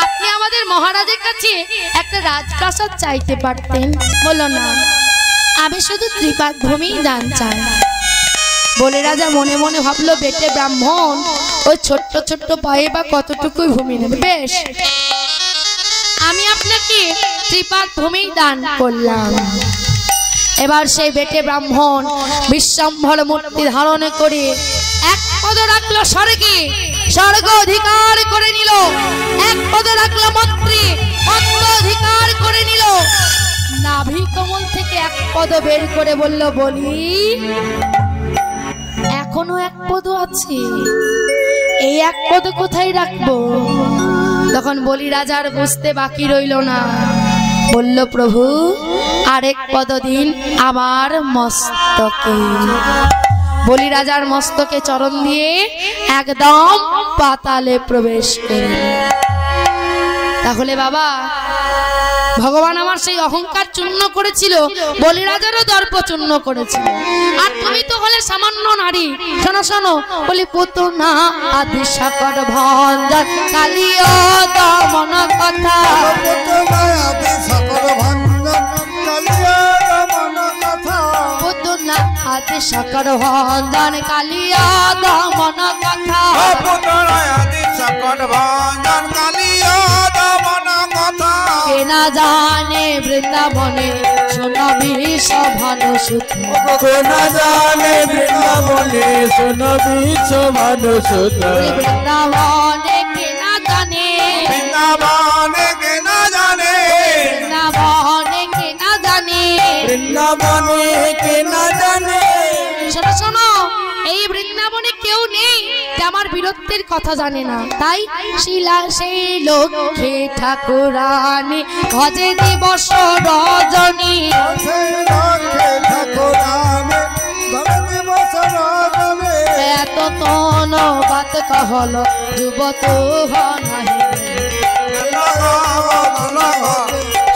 আপনি আমাদের মহারাজের কাছে একটা রাজপ্রাসাদ চাইতে পারতেন। বলল, না, আমি শুধু ত্রিপাদ ভূমি দান চাই। বলে রাজা মনে মনে ভাবলো, বেটে ব্রাহ্মণ ওই ছোট্ট ছোট্ট পায়ে বা কতটুকুই ভূমি নেবে, বেশ আমি আপনাকে ত্রিপাদ ভূমি দান করলাম। এবার সেই বেটে ব্রাহ্মণ বিশ্বম্ভর মূর্তি ধারণ করে এক পদ রাখলো স্বর্গে, স্বর্গ অধিকার করে নিল। এক পদ রাখলো মন্ত্রী, মন্ত্র অধিকার করে নিল। নাভি কমল থেকে এক পদ বের করে বলল, বলি এখনো এক পদ আছে, এই এক পদ কোথায় রাখবো? তখন বলি রাজার বুঝতে বাকি রইল না, বলল প্রভু আরেক পদ দিন আমার মস্তকে। বলি রাজার মস্তকে চরণ দিয়ে একদম পাতালে প্রবেশ করে। তাহলে বাবা ভগবান আমার সেই অহংকার চূর্ণ করেছিল, বলি রাজারও দর্প চূর্ণ করেছিল। আর তুমি তো হলে সামান্য নারী। শোনো শোনো, বলি পুতনা আদি সাকর ভঞ্জন কালিও দমন কথা, পুতনা আদি সাকর ভঞ্জন কালিও দমন কথা, পুতনা আদি সাকর ভঞ্জন কালিও দমন কথা, পুতনা আদি সাকর ভঞ্জন কালিও দমন কথা। কে না জানে বৃন্দাবনে শোনাবি সভানো সুখ, কে না জানে বৃন্দাবনে শোনাবি সভানো সুখ, বৃন্দাবনে কে না জানে, বৃন্দাবনে কে না জানে, বৃন্দাবনে কে না জানে, বৃন্দাবনে কে না জানে। শোনো শোনো, এই বৃন্দাবনে কেউ নেই যে আমার বীরত্বের কথা জানে না। তাই সেই লক্ষ্মী ঠাকুরানী ভজে দিবস রজনী, সেই লক্ষ্মী ঠাকুরানী ভজে দিবস রজনী, এত তন বাত কহল যুবত নাহি,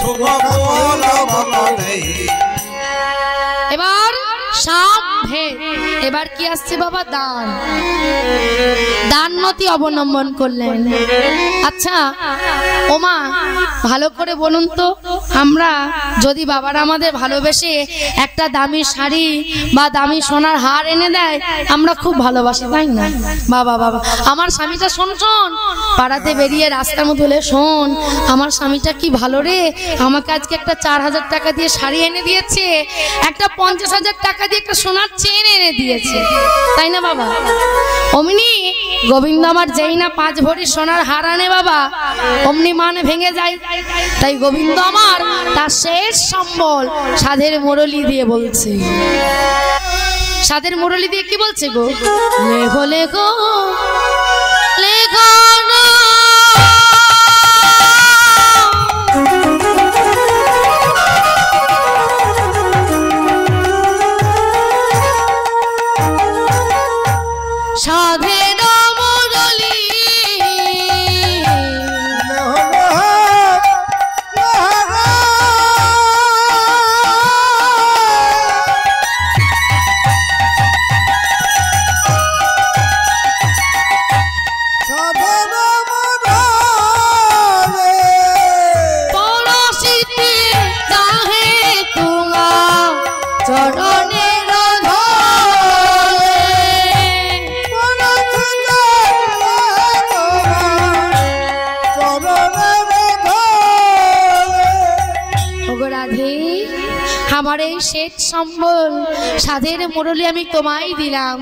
শুভ বল ভগবতে। এবার সাপ ভেদ, এবার কি আসছে বাবা? দান, দানমতি অবলম্বন করলেন। আচ্ছা ওমা ভালো করে বলুন তো, আমরা যদি বাবারা আমাদের ভালোবেসে একটা দামি শাড়ি বা দামি সোনার হার এনে দেয়, আমরা খুব ভালোবাসি, তাই না? বাবা বাবা আমার স্বামীটা শোন শোন, পাড়াতে বেরিয়ে রাস্তার মধ্যে হলে শোন আমার স্বামীটা কি ভালো রে, আমাকে আজকে একটা 4000 টাকা দিয়ে শাড়ি এনে দিয়েছে, একটা 50,000 টাকা দিয়ে একটা সোনার চেন এনে দিয়েছে, তাই না বাবা? অমনি গোবিন্দ আমার যেই না 5 ভরি সোনার হার আনে বাবা, অমনি মান ভেঙে যায়। তাই গোবিন্দ আমার তার শেষ সম্বল সাধের মুরলি দিয়ে বলছে, সাধের মুরলি দিয়ে কি বলছে গো? লেখো লেখো লেখো না সাধের মুরলি, পরশিতে চাহে তোমার চরণের আমার এই শেষ সম্বল সাধের মুরলি আমি তোমায় দিলাম,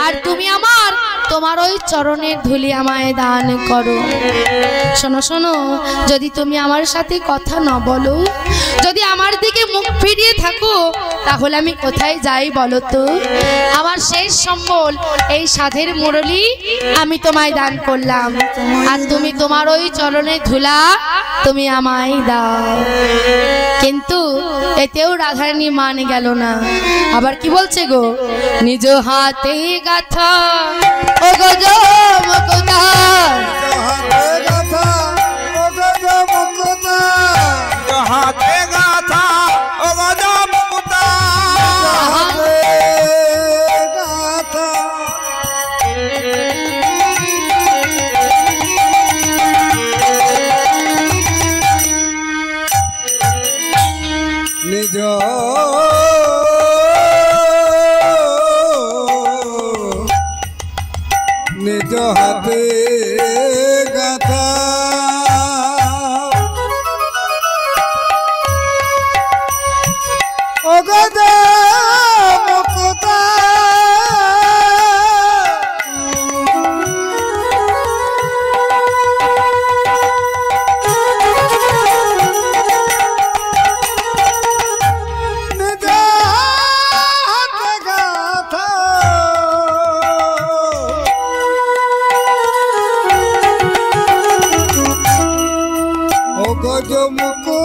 আর তুমি আমার তোমার ওই চরণের ধুলি আমায় দান করো। শোনো শোনো, যদি তুমি আমার সাথে কথা না বলো, যদি আমার দিকে মুখ ফিরিয়ে থাকো, তাহলে আমি কোথায় যাই বলো তো? আমার শেষ সম্বল এই সাধের মুরলি আমি তোমায় দান করলাম, আর তুমি তোমার ওই চরণের ধুলা তুমি আমায় দাও। কিন্তু এতেও রাধারানী মান গেল না, আবার কি বলছে গো? নিজ হাতে গাথা ও গজ মুকুতা, হাতে গাথা ও গজ মুকুতা, নিজ নিজ হাতে গাথা ও গজ মুকুতা,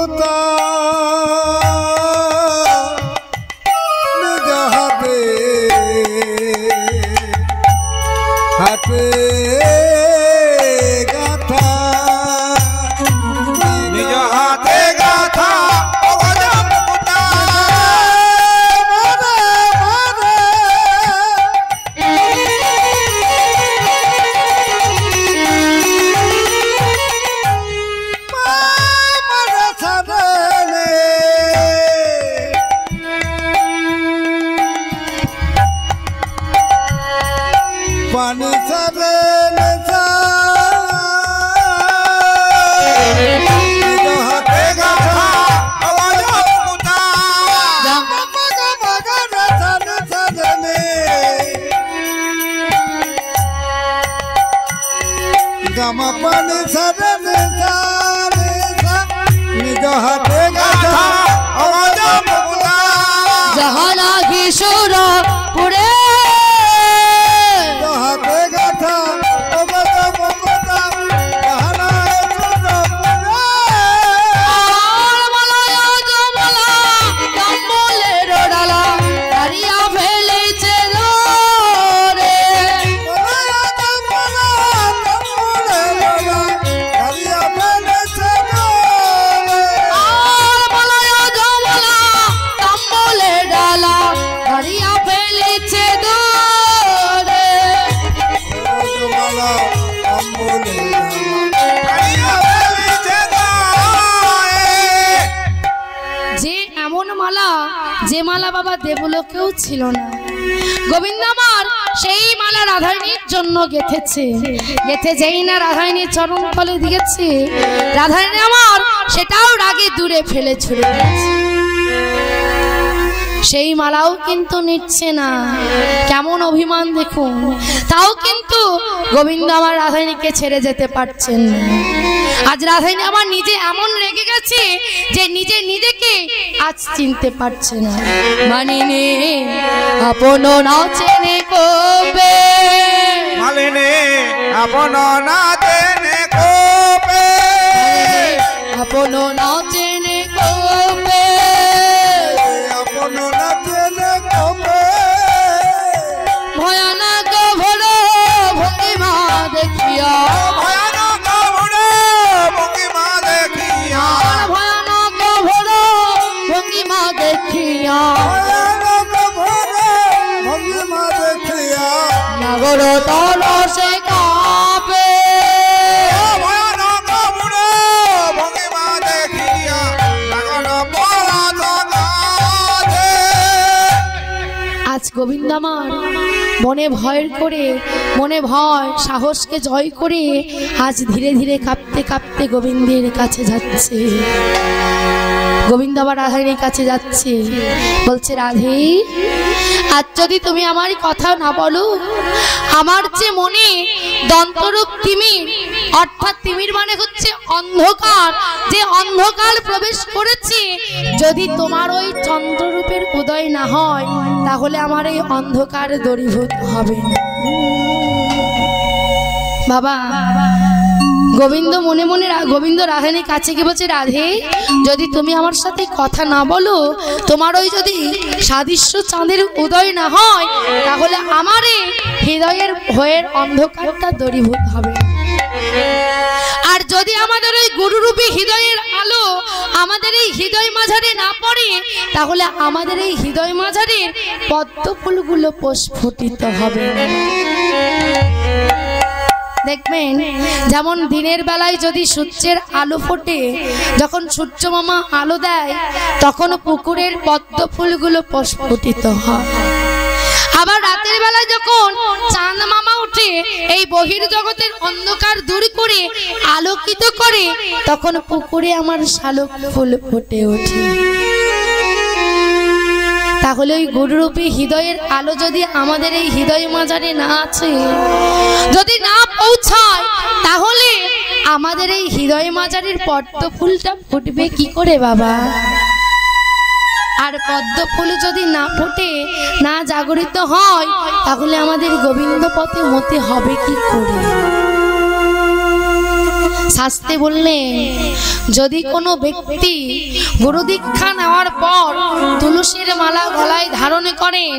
মুকুতা নিজ হাতে হাতে গাথা নিজ হাতে গাথা অগজা মুকুতা পানি সারে নিজ হাতে গাথা অগজা মুকুতা গামা পানি সারে নিজ হাতে গাথা অগজা মুকুতা জাহানা কিশোর পুরে হাতে গাথা অগজ মুকুতা গাহানা যে মালা বাবা দেবলোকেও ছিল না। গোবিন্দ আমার সেই মালা রাধারানীর জন্য গেথেছে, গেথে যেই না রাধারানীর চরণ তলে দিয়েছে, রাধারানী আমার সেটাও রাগে দূরে ফেলে ছুড়ে দিয়েছে। সেই মালাও কিন্তু নিচ্ছে না, কেমন অভিমান দেখুন। তাও কিন্তু গোবিন্দ আমার রাধারানীকে ছেড়ে যেতে পারছেন না। আজ রাধারানী আমার নিজে এমন রেগে গেছে যে নিজে নিজেকে আজ চিনতে পারছে না। মানিনে আপন না চেনে কবে, মালিনী আপন না চেনে কবে, আপন না চেনে কবে, আপন না চেনে কবে, ভয়ানক ভোর ভঙ্গিমা দেখিয়া, ভয়ানক ভোরে ভঙ্গিমা দেখিয়া, ভয়ানক ভোর ভঙ্গিমা দেখিয়া, ভয়ানক ভোরে ভঙ্গিমা দেখিয়া, নগর তল সে কাঁপে, ভয়ানক ভোরে ভঙ্গিমা দেখিয়া, লাগন পরাত গাছে। আজ গোবিন্দ আমার মনে ভয় করে, মনে ভয় সাহসকে জয় করে আজ ধীরে ধীরে কাঁপতে কাঁপতে গোবিন্দের কাছে যাচ্ছে। গোবিন্দ আবার রাধারানীর কাছে যাচ্ছে, বলছে রাধে আজ যদি তুমি আমার কথা না বলো, আমার যে মনে দন্তরূপ তিমির, অর্থাৎ তিমির মানে হচ্ছে অন্ধকার, যে অন্ধকার প্রবেশ করেছে, যদি তোমার ওই চন্দ্ররূপের উদয় না হয় তাহলে আমার এই অন্ধকার দূরীভূত হবে না। বাবা গোবিন্দ মনে মনে গোবিন্দ রাধারানীর কাছে গিয়ে বলছে রাধে যদি তুমি আমার সাথে কথা না বলো, তোমার ওই যদি সাদৃশ্য চাঁদের উদয় না হয় তাহলে আমার এই হৃদয়ের ভয়ের অন্ধকারটা দূরীভূত হবে। আর যদি আমাদের ওই গুরুরূপী হৃদয়ের আলো আমাদের এই হৃদয় মাঝারে না পড়ে তাহলে আমাদের এই হৃদয় মাঝারের পদ্ম ফুলগুলো প্রস্ফুটিত হবে। দেখবেন যেমন দিনের বেলায় যদি সূর্যের আলো ফোটে, যখন সূর্য মামা আলো দেয় তখন পুকুরের পদ্ম ফুলগুলো প্রস্ফুটিত হয়। আবার রাতের বেলায় যখন চাঁদ মামা উঠে এই বহির জগতের অন্ধকার দূর করে আলোকিত করে তখন পুকুরে আমার শালুক ফুল ফুটে ওঠে। তাহলে ওই গুরুরূপী হৃদয়ের আলো যদি আমাদের এই হৃদয় মাঝারে না আছে, যদি না পৌঁছায়, তাহলে আমাদের এই হৃদয় মাঝারের পদ্ম ফুলটা ফুটবে কি করে বাবা? আর পদ্ম ফুল যদি না ফোটে, না জাগরিত হয়, তাহলে আমাদের গোবিন্দ পথে মতে হবে কি করে? শাস্তে বললেন, যদি কোনো ব্যক্তি গুরু দীক্ষা নেওয়ার পর তুলসীর মালা গলায় ধারণ করেন,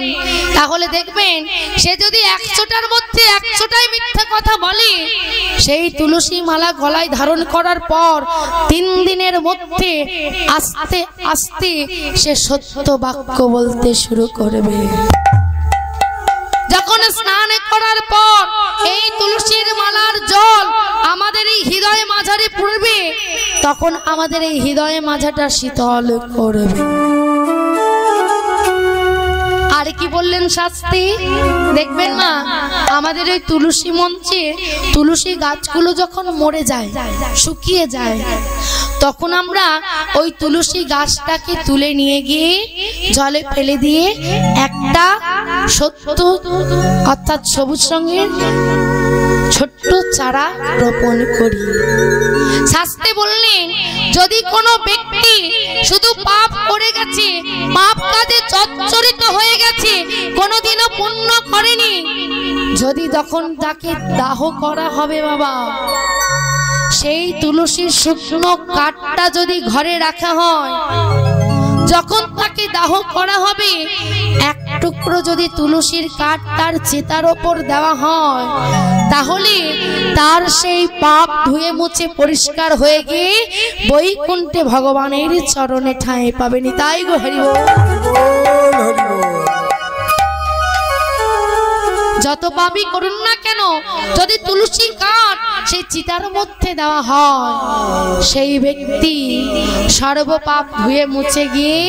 তাহলে দেখবেন সে যদি 100টার মধ্যে 100টাই মিথ্যা কথা বলে, সেই তুলসী মালা গলায় ধারণ করার পর 3 দিনের মধ্যে আস্তে আস্তে সে সত্য বাক্য বলতে শুরু করবে। যখন স্নান করার পর এই তুলসীর মালার জল আমাদের এই হৃদয় মাঝারে পড়বে, তখন আমাদের এই হৃদয় মাঝাটা শীতল করবে। আর কি বললেন শাস্ত্রী, দেখবেন মা, আমাদের ওই তুলসী মঞ্চে তুলসী গাছগুলো যখন মরে যায়, শুকিয়ে যায়, তখন আমরা ওই তুলসী গাছটাকে তুলে নিয়ে গিয়ে জলে ফেলে দিয়ে একটা সত্য অর্থাৎ সবুজ রঙের ছোট্ট চারা রোপণ করি। শাস্ত্রে বললেন, যদি কোনো ব্যক্তি শুধু পাপ করে গেছে, পাপ কাজে জর্জরিত হয়ে গেছে, কোনোদিনও পুণ্য করেনি, যদি তখন তাকে দাহ করা হবে বাবা, সেই তুলসীর শুকনো কাঠটা যদি ঘরে রাখা হয়, যখন তাকে দাহ করা হবে, এক টুকরো যদি তুলসীর কাঠ তার চিতার ওপর দেওয়া হয়, তাহলে তার সেই পাপ ধুয়ে মুছে পরিষ্কার হয়ে গিয়ে বৈকুণ্ঠে ভগবানের চরণে ঠাঁই পাবেন। তাই গো হরি বল। যত পাপই করুন না কেন, যদি তুলসী কাঠ সেই চিতার মধ্যে দেওয়া হয়, সেই ব্যক্তি সর্বপাপ ধুয়ে মুছে গিয়ে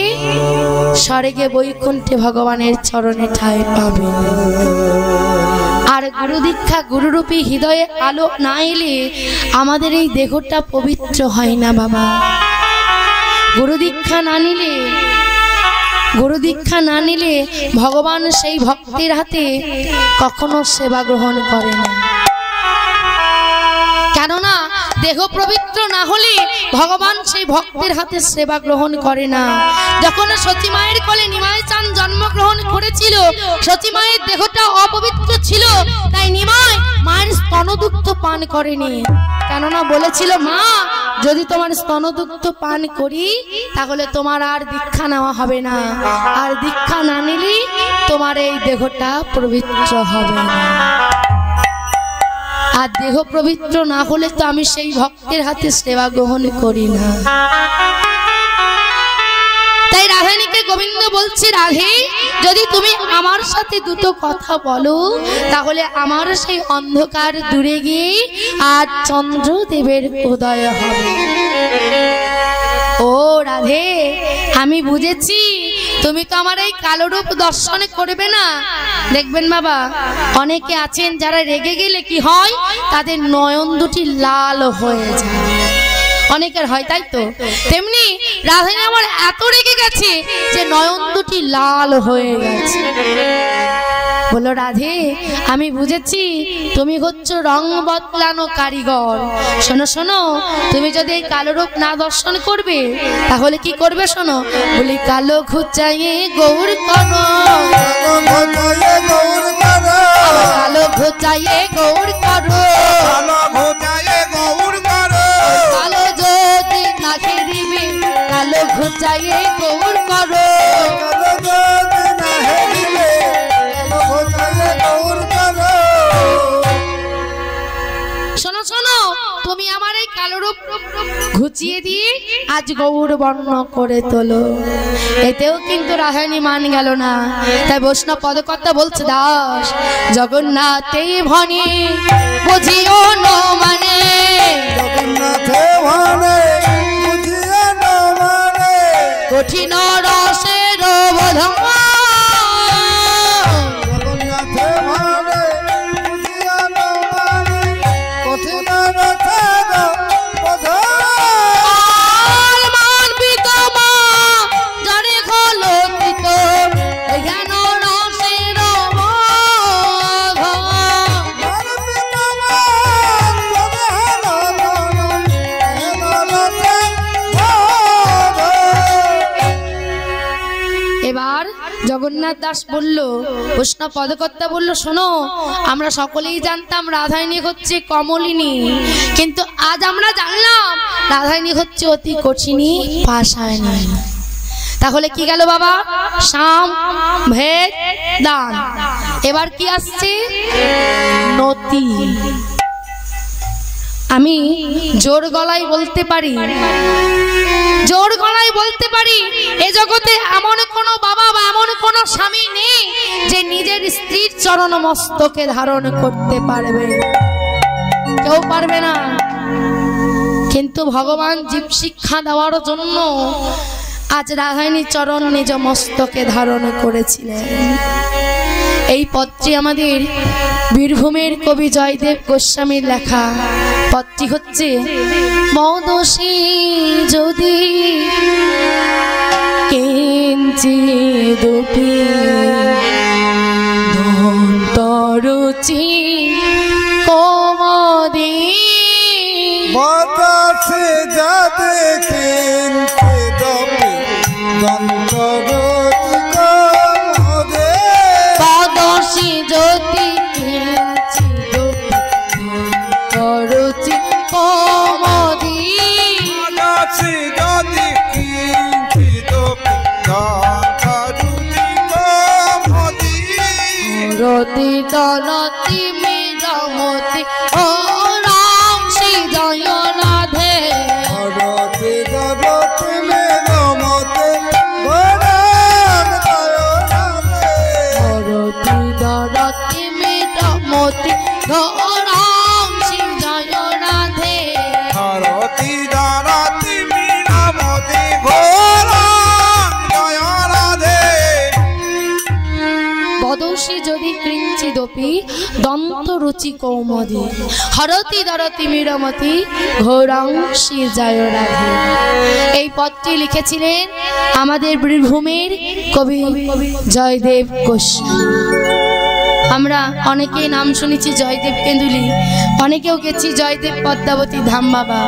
স্বর্গে বৈকুণ্ঠে ভগবানের চরণে ঠাঁই পাবে। আর গুরু দীক্ষা গুরুরূপী হৃদয়ে আলো না এলে আমাদের এই দেহটা পবিত্র হয় না বাবা। গুরু দীক্ষা না নিলে ভগবান সেই ভক্তের হাতে কখনো সেবা গ্রহণ করে না। কেননা দেহ পবিত্র না হলে ভগবান সেই ভক্তের হাতে সেবা গ্রহণ করে না। যখন সতী মায়ের কোলে নিমাই চাঁদ জন্মগ্রহণ করেছিল, সতী মায়ের দেহটা অপবিত্র ছিল, তাই নিমাই মায়ের স্তনদুগ্ধ পান করেনি। কেননা বলেছিল, মা, যদি তোমার স্তনদুগ্ধ পান করি তাহলে তোমার আর দীক্ষা নেওয়া হবে না, আর দীক্ষা না নিলে তোমার এই দেহটা পবিত্র হবে না। আর দেহ পবিত্র না হলে তো আমি সেই ভক্তের হাতে সেবা গ্রহণ করি না। তাই রাধানীকে গোবিন্দ বলছে, রাধে, যদি তুমি আমার সাথে দুটো কথা বলো, তাহলে আমার সেই অন্ধকার দূরে গিয়ে আজ চন্দ্রদেবের উদয় হবে। ও রাধে, আমি বুঝেছি তুমি তো আমার এই কালো রূপ দর্শন করবে না। দেখবেন বাবা, অনেকে আছেন যারা রেগে গেলে কি হয়, তাদের নয়ন দুটি লাল হয়ে যায়, অনেকের হয়, তাই তো? তেমনি রাধে আমার এত রেগে গেছে যে নয়ন দুটি লাল হয়ে গেছে। বলো, রাধে, আমি বুঝেছি তুমি হচ্ছে রং বদলানো কারিগর। শোনো শোনো, তুমি যদি এই কালো রূপ না দর্শন করবে তাহলে কি করবে শোনো। বলি, কালো ঘুচাইয়ে গৌর করো, কালো ঘুচাইয়ে গৌর করো, কালো যদি না খেলিবে, কালো ঘুচাইয়ে গৌর করো। শোনো শোনো, তুমি আমার এই কালো রূপ ঘুচিয়ে দিয়ে আজ গৌর বর্ণ করে তোলো। এতেও কিন্তু রাধারানী মান গেল না। তাই বৈষ্ণব পদকর্তা বলছে, দাস জগন্নাথে ভনে বুঝিও ন মানে, কঠিন রসের বোধ, মেঘনাথ দাস বলল, বৈষ্ণব পদকর্তা বলল, শোনো, আমরা সকলেই জানতাম রাধারানী হচ্ছে কমলিনী, কিন্তু আজ আমরা জানলাম রাধারানী হচ্ছে অতি কঠিনী পাষাণী। তাহলে কি গেল বাবা? সাম ভেদ দান। এবার কি আসছে? নতি। আমি জোর গলায় বলতে পারি, জোর গলায় বলতে পারি, এ জগতে এমন কোন বাবা বা এমন কোন স্বামী নেই যে নিজের স্ত্রীর চরণ মস্তকে ধারণ করতে পারবে, কেউ পারবে না। কিন্তু ভগবান জীব শিক্ষা দেওয়ার জন্য আজ রাধারানী চরণ নিজ মস্তকে ধারণ করেছিলেন। এই পত্রটি আমাদের বীরভূমের কবি জয়দেব গোস্বামীর লেখা। পত্রটি হচ্ছে, মদোষী যদি কিঞ্চিদপি দন্তরুচি কোমদি বাতাসে যা দেখিঞ্চিদপি দন্তরুচি কোমদি। পদোষী যদি কিঞ্চিদপি দন্তরুচি কোমদি। পদোষী যদি কিঞ্চিদপি দন্তরুচি কোমদি। রতি দলতি মিরমতি ও রাম শ্রী জয় রাধে। রতি রতি মেঘমতে গরাম জয় রাধে। রতি দলতি মিরমতি ও রাম শ্রী জয় রাধে। ধরতি ধরতি মিনমতি ঘোরাম জয় রাধে। পদোষী যদি কিঞ্চিদপি দন্ত রুচি কৌমদি। হরতি দরতি মিরমতি ঘোরাং শ্রী জয় রাধে। এই পদটি লিখেছিলেন আমাদের বীরভূমের কবি জয়দেব গোস্বামী। আমরা অনেকেই নাম শুনেছি জয়দেব কেন্দুলি, অনেকেও গেছি জয়দেব পদ্মাবতী ধাম বাবা,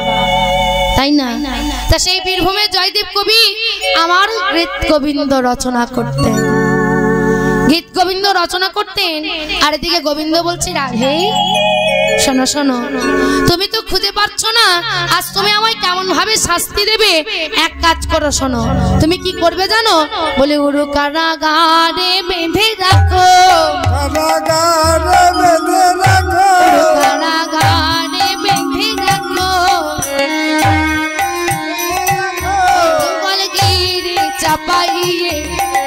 তাই না? তা সেই বীরভূমের জয়দেব কবি আমার গীত গোবিন্দ রচনা করতেন, গীত গোবিন্দ রচনা করতেন। আর এদিকে গোবিন্দ বলছে, রাধে শোনো শোনো, তুমি তো খুঁজে পাচ্ছ না, আজ তুমি আমায় কেমন ভাবে শাস্তি দেবে? এক কাজ করো, শোনো, তুমি কি করবে জানো? বলে, উরু কারাগারে বেঁধে রাখো, কারাগারে বেঁধে রাখো। কারাগারে বেঁধে রাখো, গিরি চাপাইয়ে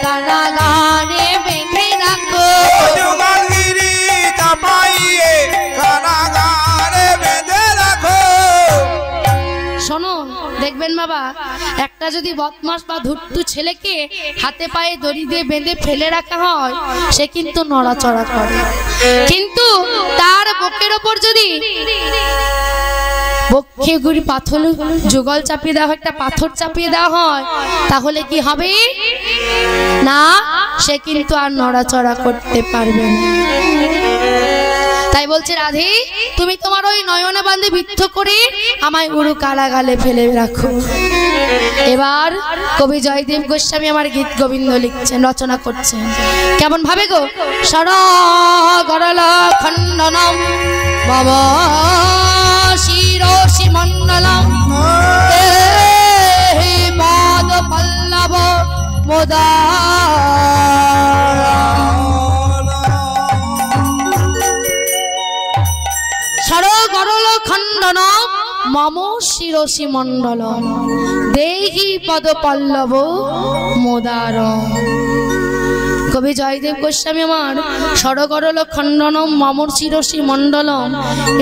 কারাগারে বেঁধে রাখো। যুগলগিরি চাপাইয়ে কারাগারে বেঁধে রাখো। শোনো, দেখবেন বাবা, একটা যদি বদমাস বা ধূর্ত ছেলেকে হাতে পায়ে দড়ি দিয়ে বেঁধে ফেলে রাখা হয়, সে কিন্তু নড়াচড়া করে। কিন্তু তার বুকের ওপর যদি বক্ষে গুড়ি পাথর যুগল চাপিয়ে দেওয়া হয়, একটা পাথর চাপিয়ে দেওয়া হয়, তাহলে কি হবে? না, সে কিন্তু আর নড়াচড়া করতে পারবে না। তাই বলছে, রাধে তুমি তোমার ওই নয়না বান্ধে বিদ্ধ করে আমায় উরু কারাগারে ফেলে রাখো। এবার কবি জয়দেব গোস্বামী আমার গীত গোবিন্দ লিখছেন, রচনা করছেন। কেমন ভাবে গো? সরা গরল খণ্ডনম বাবা শিরোষি মণ্ডলম পাদ পল্লব মোদা সরগরল খণ্ডন মম শিরসি মণ্ডল দেহি পদ পল্লব মোদার। কবি জয়দেব গোস্বামী আমার সরগরল খণ্ডনম মম শিরসি মণ্ডলম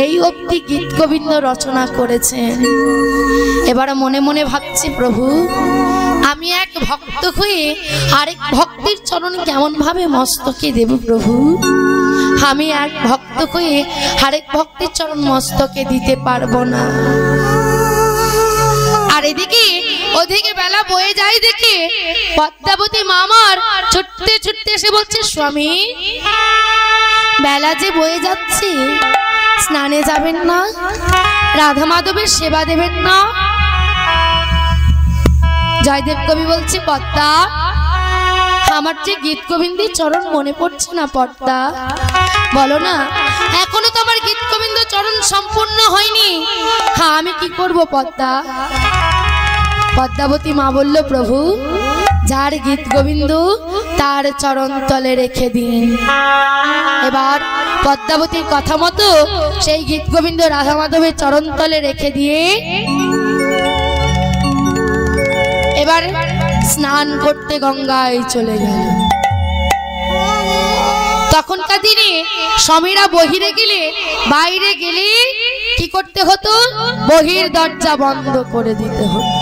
এই অবধি গীত গোবিন্দ রচনা করেছেন। এবার মনে মনে ভাবছি, প্রভু আমি এক ভক্ত হয়ে আরেক ভক্তের চরণ কেমন ভাবে মস্তকে দেব প্রভু? আমি এক ভক্ত হয়ে আরেক ভক্তের চরণ মস্তকে দিতে পারবো না। আর এদিকে ওদিকে বেলা বয়ে যায় দেখে পদ্মাবতী মামার ছুটতে ছুটতে এসে বলছে, স্বামী বেলা যে বয়ে যাচ্ছে, স্নানে যাবেন না? রাধা মাধবের সেবা দেবেন না? জয়দেব কবি বলছে, পদ্মা আমার যে গীত গোবিন্দের চরণ মনে পড়ছে না পদ্মা? বলো না, এখনো তো আমার গীত গোবিন্দ চরণ সম্পূর্ণ হয়নি। হ্যাঁ, আমি কি করব পদ্মা? পদ্মাবতী মা বলল, প্রভু যার গীত গোবিন্দ তার চরণ তলে রেখে দিন। এবার পদ্মাবতীর কথা মতো সেই গীত গোবিন্দ রাধা মাধবের চরণ তলে রেখে দিয়ে এবার স্নান করতে গঙ্গায় চলে গেল। তখনকার দিনে স্বামীরা বহিরে গেলে, বাইরে গেলে কি করতে হতো? বহির দরজা বন্ধ করে দিতে হতো।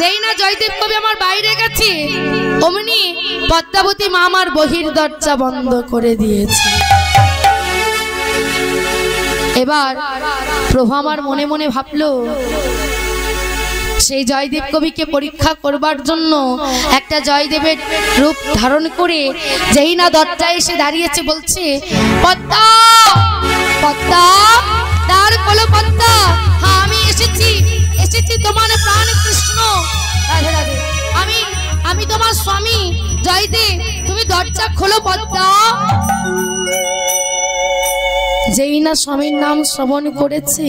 যেই না জয়দেব কবি আমার বাইরে গেছে, অমনি পদ্মাবতী মা আমার বহির দরজা বন্ধ করে দিয়েছে। এবার প্রভু আমার মনে মনে ভাবলো, সেই জয়দেব কবিকে পরীক্ষা করবার জন্য একটা জয়দেবের রূপ ধারণ করে যেই না দরজায় এসে দাঁড়িয়েছে, বলছে, পদ্মা পদ্মা, দ্বার খোলো পদ্মা। হ্যাঁ, আমি এসেছি, এসেছি তোমার প্রাণ কৃষ্ণ। রাধে রাধে, আমি তোমার স্বামী জয়দেব, তুমি দরজা খোলো পদ্মা। যেই না স্বামীর নাম শ্রবণ করেছে,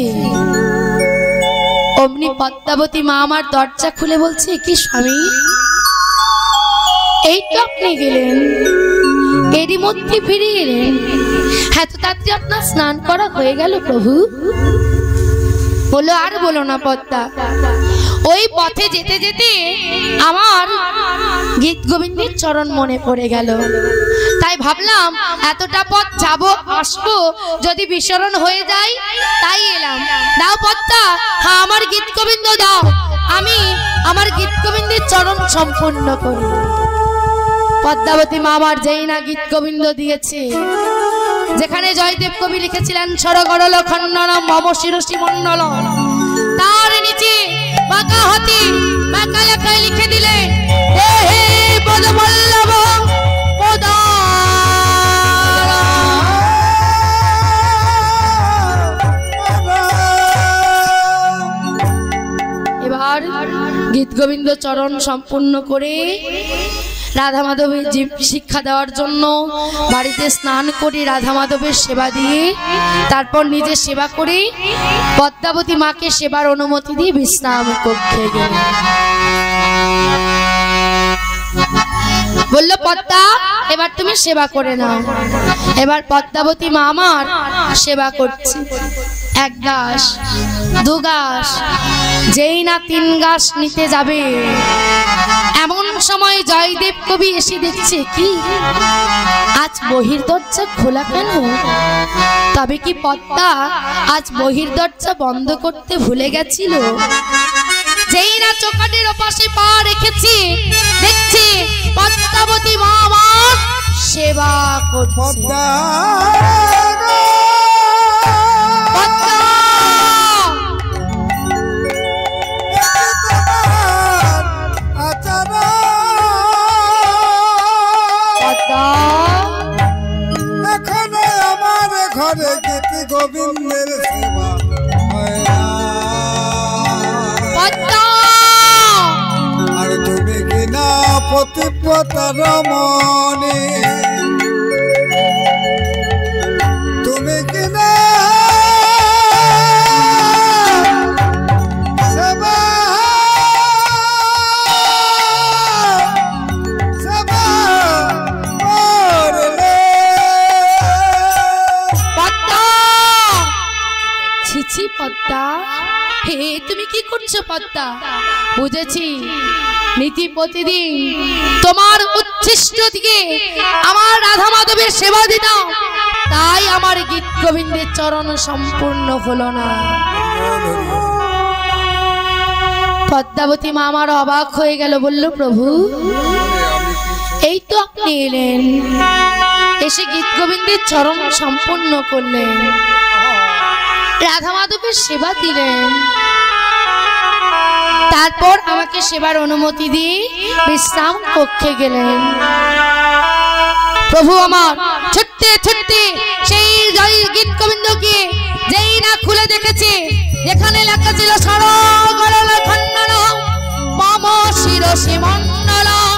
অমনি পদ্মাবতী মা আমার দরজা খুলে বলছে, কি স্বামী, এই তো আপনি গেলেন, এরই মধ্যে ফিরে এলেন, এত তাড়াতাড়ি আপনার স্নান করা হয়ে গেল প্রভু? বলো, আর বলো না পদ্মা, ওই পথে যেতে যেতে আমার গীত গোবিন্দের চরণ মনে পড়ে গেল, তাই ভাবলাম এতটা পথ যাব আসবো, যদি বিস্মরণ হয়ে যায়, তাই এলাম। দাও পদ্মা, হ্যাঁ আমার গীত গোবিন্দ দাও, আমি আমার গীত গোবিন্দের চরণ সম্পূর্ণ করি। পদ্মাবতী মা আমার যেই না গীত গোবিন্দ দিয়েছে, যেখানে জয়দেব কবি লিখেছিলেন সরগরল খণ্ডনম মম শিরসি মণ্ডলম, তার নিচে বাঁকা হাতে বাঁকা লেখায় লিখে দিলে, হে হে পদবল্লভ পদা। এবার গীত গোবিন্দ চরণ সম্পূর্ণ করে রাধা মাধবের শিক্ষা দেওয়ার জন্য বাড়িতে স্নান করে রাধা মাধবের সেবা দিয়ে তারপর নিজে সেবা করে পদ্মাবতী মাকে সেবার অনুমতি দিয়ে বিশ্রাম কক্ষে গেল। বলল, পদ্মা এবার তুমি সেবা করে নাও। এবার পদ্মাবতী মা আমার সেবা করছে। এক গাছ, দু গাছ, যেই না 3 গাছ নিতে যাবে, এমন সময় জয়দেব কবি এসে দেখছে, কি আজ বহির দরজা খোলা কেন? তবে কি পদ্মা আজ বহির দরজা বন্ধ করতে ভুলে গেছিল? যেই না চৌকাঠের ওপাশে পা রেখেছে, দেখছে পদ্মাবতী মা আমার সেবা করছে। এখানে আমার ঘরে গীত গোবিন্দের সেবা হয় না। আর তুমি কিনা পতিব্রতা রমণী, তুমি কিনা পদ্মা, হে তুমি কি করছো পদ্মা? বুঝেছি নীতি প্রতিদিন তোমার উচ্ছিষ্ট দিকে আমার রাধা মাধবের সেবা দিতাম, তাই আমার গীত গোবিন্দের চরণ সম্পূর্ণ হলো না। পদ্মাবতী মা আমার অবাক হয়ে গেল, বলল, প্রভু এই তো আপনি এলেন, এসে গীত গোবিন্দের চরণ সম্পূর্ণ করলেন, রাধা মাধবের সেবা দিলেন, তারপর আমাকে সেবার অনুমতি দিয়ে বিশ্রাম কক্ষে গেলেন। প্রভু আমার ছুটতে ছুটতে সেই গীত গোবিন্দকে যেই না খুলে দেখেছে, যেখানে লেখা ছিল সরগরল খণ্ডনম মম শিরসি মণ্ডলম,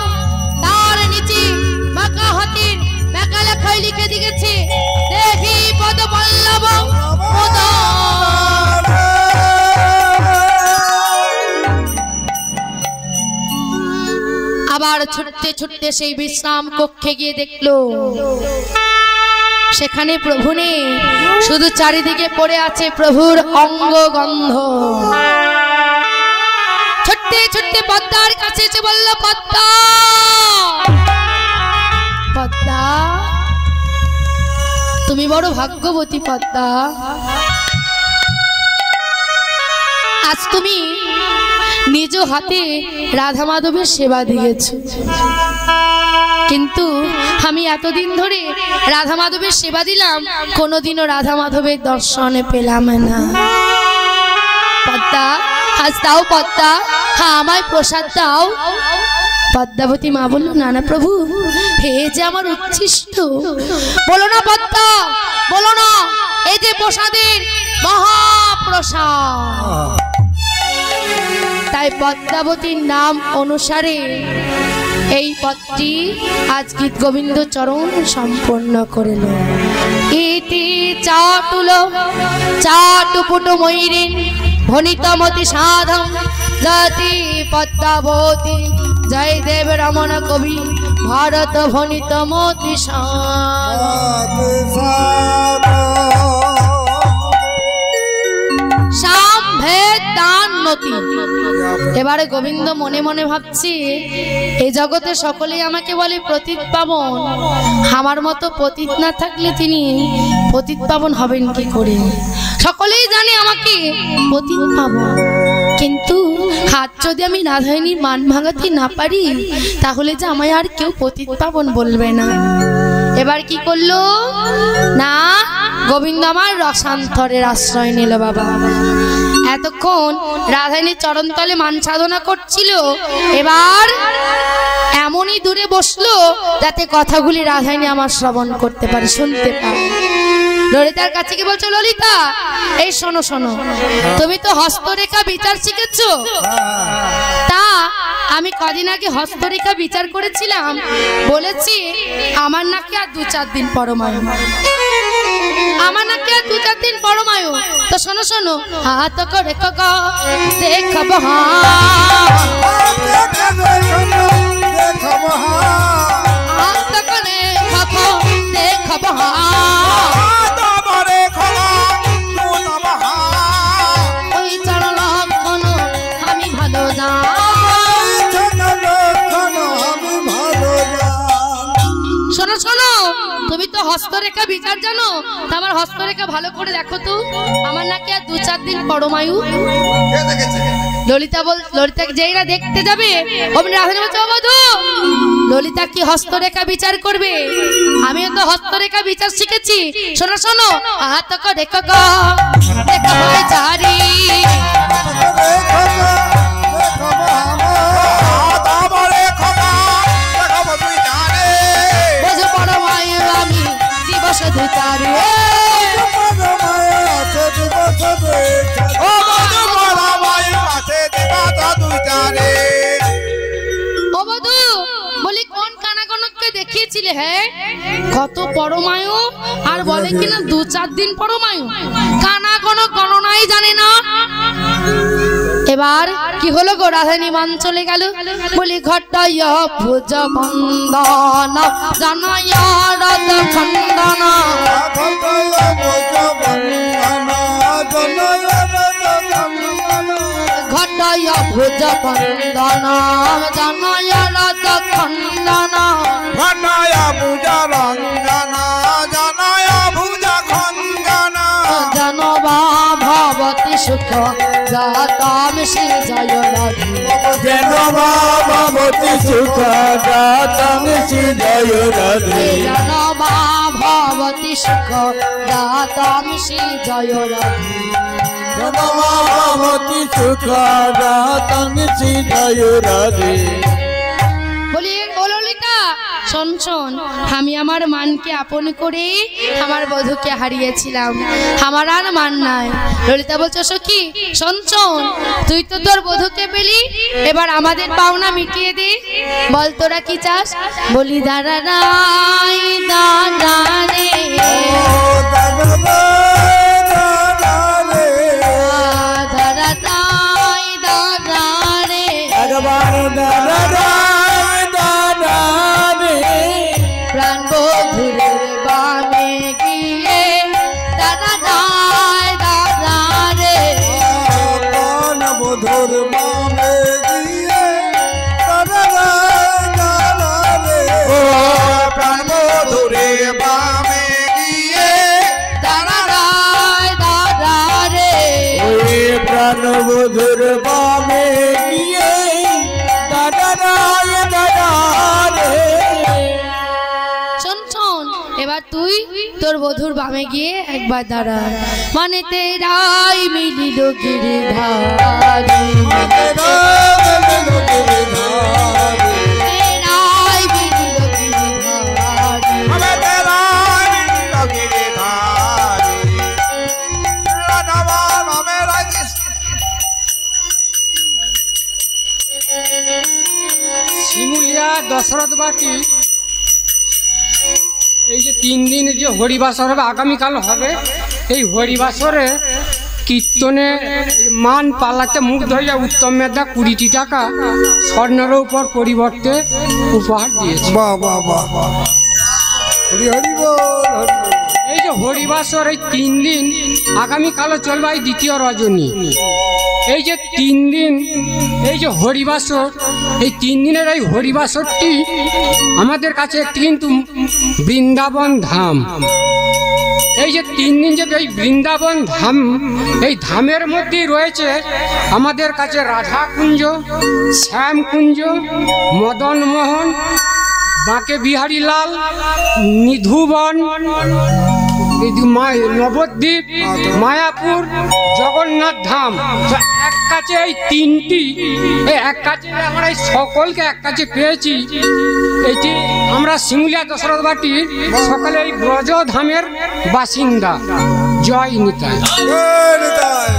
এবার ছুটতে ছুটতে সেই বিশ্রাম কক্ষে গিয়ে দেখলো সেখানে প্রভু নেই, শুধু চারিদিকে পড়ে আছে প্রভুর অঙ্গ গন্ধ। ছুটতে ছুটতে পদ্মার কাছে এসে বলল, পদ্মা পদ্মা, তুমি বড় ভাগ্যবতী পদ্মা, আজ তুমি নিজ হাতে রাধা মাধবের সেবা দিয়েছ, কিন্তু আমি এতদিন ধরে রাধা মাধবের সেবা দিলাম, কোনোদিনও রাধা মাধবের দর্শনে পেলাম না। পদ্মা আজ দাও পদ্মা, হ্যাঁ আমায় প্রসাদ দাও। পদ্মাবতী মা বলল, না না প্রভু, হে যে আমার উচ্ছিষ্ট, বলো না পদ্মা, বলো না, এই যে প্রসাদের মহাপ্রসাদ। তাই পদ্মাবতীর নাম অনুসারে এই পদটি আজ গীত গোবিন্দ চরণ সম্পন্ন করিল। ইতি চাটুল চাটুপুট ময়ূরীন ভনিতমতি সাধম জাতি পদ্মাবতী জয় দেব রমণ কবি ভারত ভনিতমতি সাম্ভেদান্নতি। এবারে গোবিন্দ মনে মনে ভাবছি, এই জগতে সকলেই আমাকে বলে পতিত পাবন, আমার মতো পতিত না থাকলে তিনি পতিত পাবন হবেন কি করে? সকলেই জানে আমাকে পতিত পাবন, কিন্তু হাত যদি আমি রাধারানীর মান ভাঙাতে না পারি, তাহলে যে আমায় আর কেউ পতিত পাবন বলবে না। এবার কি করলো না, গোবিন্দ আমার রসান্তরের আশ্রয় নিল। বাবা এতক্ষণ রাধারানীর চরণতলে মান সাধনা করছিল, এবার এমনই দূরে বসলো যাতে কথাগুলি রাধারানী আমার শ্রবণ করতে পারে, শুনতে পারে। ললিতার কাছে কি বলছো, ললিতা এই শোনো শোনো, তুমি তো হস্তরেখা বিচার শিখেছো, তা আমি কদিন আগে হস্তরেখা বিচার করেছিলাম, বলেছি আমার নাকি আর 2-4 দিন পরমায়ু, আমার নাকি আর 2-4 দিন পরমায়ু। তো শোনো শোনো, হাত করে দেখব হাত করে দেখব ওই চরণ লক্ষণ আমি ভালো না। শোনো শোনো, তুমি তো হস্তরেখা বিচার জানো, তা আমার হস্তরেখা ভালো করে দেখো তো, আমার নাকি আর 2-4 দিন পরমায়ু। ললিতাকে যেই না দেখতে যাবে অমনি রাধারানী বলছে, বধূ ললিতা কি হস্তরেখা বিচার করবে? আমিও তো হস্তরেখা বিচার শিখেছি। শোনো শোনো, হাত কো দেখো গো দেখো হয় চারি বোঝো পরমায়ু আমি দিবস দুতারে। বলি কোন কানাগণকে দেখিয়েছিলে? হ্যাঁ কত পরমায়ু, আর বলে কিনা 2-4 দিন পরমায়ু, কানাগণ গণনাই জানে না। এবার কি হলো গো, রাধারানী মান চলে গেল। বলি ঘটাইয়া ভুজ বন্দন জানাইয়া রাধা খণ্ডন, ঘটাইয়া ভুজ বন্দন জানাইয়া রাধা খণ্ডন, ঘটাইয়া পূজা রঞ্জন জানায়া পূজা খঞ্জন, জনবা ভবতি সুখ জাতাম শ্রী জয় রাধে, জনবা ভবতি সুখ জাতাম শ্রী জয় রাধে, জনবা ভবতি সুখ জাতাম শ্রী জয় রাধে, জনবা ভবতি সুখ জাতাম শ্রী জয় রাধে। বলি ও ললিতা শোন শোন, আমি আমার মানকে আপন করে আমার বধূকে হারিয়েছিলাম, আমার আর মান নাই। ললিতা বলছো সখী শোন শোন, তুই তো তোর বধূকে পেলি, এবার আমাদের পাওনা মিটিয়ে দে, বল তোরা কি চাস? বলি দাঁড়া রাই দাঁড়া রে দাঁড়া রাই দাঁড়া রে, একবার দাঁড়া বধুর বামে গিয়ে ও প্রাণ বধুরে বামে গিয়ে দাঁড়ারে ওই প্রাণ বধুর বামে গিয়ে দাঁড়ায় দাঁড়ারে। শোন শোন, এবার তুই তোর বধুর বামে গিয়ে একবার দাঁড়া। মানে তেরাই মিলিল গিরিধারি, তেরাই মিলিল গিরিধারি। শিমুলিয়া দশরথ বাটি এই যে 3 দিন যে হরিবাসর হবে, আগামীকাল হবে, এই হরিবাসরে কীর্তনে মান পাল্লাতে মুগ্ধ হয়ে যায় উত্তম মেধা 20টি টাকা স্বর্ণের উপর পরিবর্তে উপহার দিয়েছে। বাহ বাহ বাহ বাহ, হরি হরি বল হরি বল। এই যে হরিবাসর এই 3 দিন, আগামীকালও চলবে এই দ্বিতীয় রজনী। এই যে 3 দিন এই যে হরিবাসর, এই 3 দিনের এই হরিবাসরটি আমাদের কাছে একটি কিন্তু বৃন্দাবন ধাম। এই যে 3 দিন যে এই বৃন্দাবন ধাম, এই ধামের মধ্যেই রয়েছে আমাদের কাছে রাধাকুঞ্জ, শ্যামকুঞ্জ, মদনমোহন, বাঁকে বিহারী লাল, নিধুবন, নবদ্বীপ, মায়াপুর, জগন্নাথ ধাম। এক কাছে এই 3টি, এক কাছে আমরা এই সকলকে এক কাছে পেয়েছি। এইটি আমরা শিমুলিয়া দশরথ বাটির সকলে এই ব্রজ ধামের বাসিন্দা। জয় নিতাই। জয় নিতাই।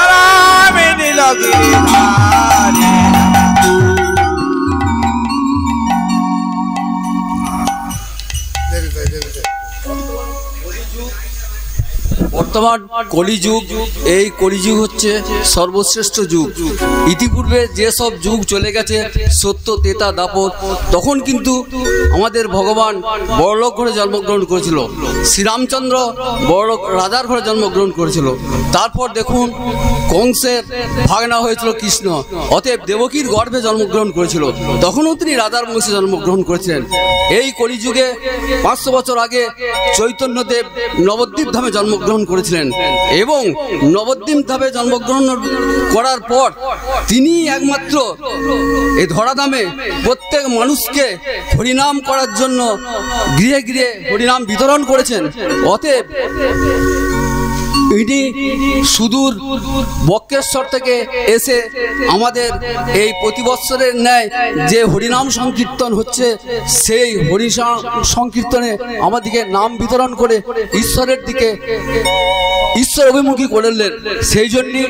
আরামে নীলগিরিধারী। বর্তমান কলিযুগ, এই কলিযুগ হচ্ছে সর্বশ্রেষ্ঠ যুগ। ইতিপূর্বে যেসব যুগ চলে গেছে, সত্য তেতা দাপট, তখন কিন্তু আমাদের ভগবান বড়লোক ঘরে জন্মগ্রহণ করেছিল। শ্রীরামচন্দ্র বড়লোক রাজার ঘরে জন্মগ্রহণ করেছিল। তারপর দেখুন কংসের ভাগনা হয়েছিল কৃষ্ণ, অতএব দেবকীর গর্ভে জন্মগ্রহণ করেছিল, তখনও তিনি রাজার বংশে জন্মগ্রহণ করেছিলেন। এই কলিযুগে 500 বছর আগে চৈতন্যদেব নবদ্বীপ ধামে জন্মগ্রহণ করেছিলেন এবং নবদ্বীপ ধামে জন্মগ্রহণ করার পর তিনি একমাত্র এই ধরাধামে প্রত্যেক মানুষকে হরিনাম করার জন্য গৃহে গৃহে হরিনাম বিতরণ করেছেন। অতএব ইনি সুদূর বক্রেশ্বর থেকে এসে আমাদের এই প্রতি বৎসরের ন্যায় যে হরিনাম সংকীর্তন হচ্ছে, সেই হরিনাম সংকীর্তনে আমাদেরকে নাম বিতরণ করে ঈশ্বরের দিকে ঈশ্বর অভিমুখী করলেন। সেই জন্যই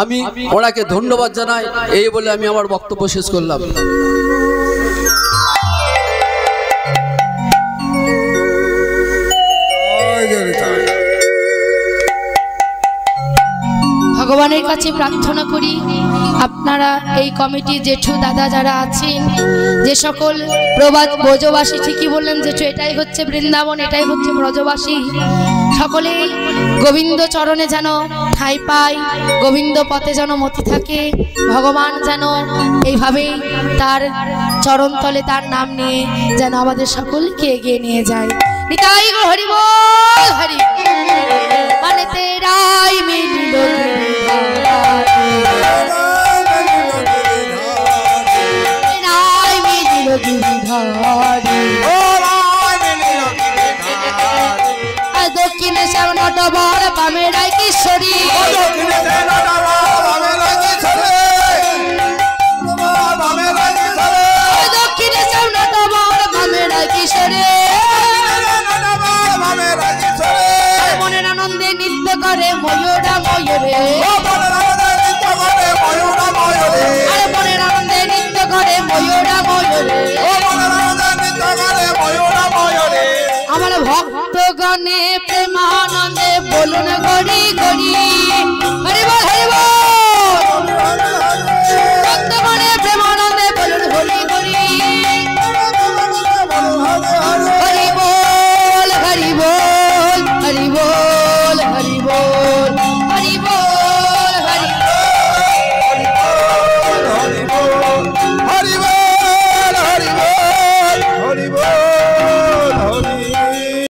আমি ওনাকে ধন্যবাদ জানাই। এই বলে আমি আমার বক্তব্য শেষ করলাম। জয় নিতাই। ভগবানের কাছে প্রার্থনা করি আপনারা এই কমিটির জেঠু দাদা যারা আছেন, যে সকল প্রবাদ ব্রজবাসী, ঠিকই বললেন জেঠু, এটাই হচ্ছে বৃন্দাবন, এটাই হচ্ছে ব্রজবাসী, সকলেই গোবিন্দ চরণে যেন ঠাঁই পায়, গোবিন্দ পথে যেন মতি থাকে, ভগবান যেন এইভাবেই তার চরণতলে তার নাম নিয়ে যেন আমাদের সকলকে এগিয়ে নিয়ে যায়। নিতাই গো হরি বল হরি, মানে তেরাই মিলিল দক্ষিণে শ্যামনটবর বামে রায় কিশোরী, দক্ষিণে শ্যামনটবর বামে রায় কিশোরী, মনের আনন্দে নৃত্য করে ময়ূরা ময়ূরে, মনের আনন্দে নৃত্য করে ময়ূরা ময়ূরে, আমার ভক্তগণে প্রেমানন্দে বলুন গড়ি গড়ি হরি বল।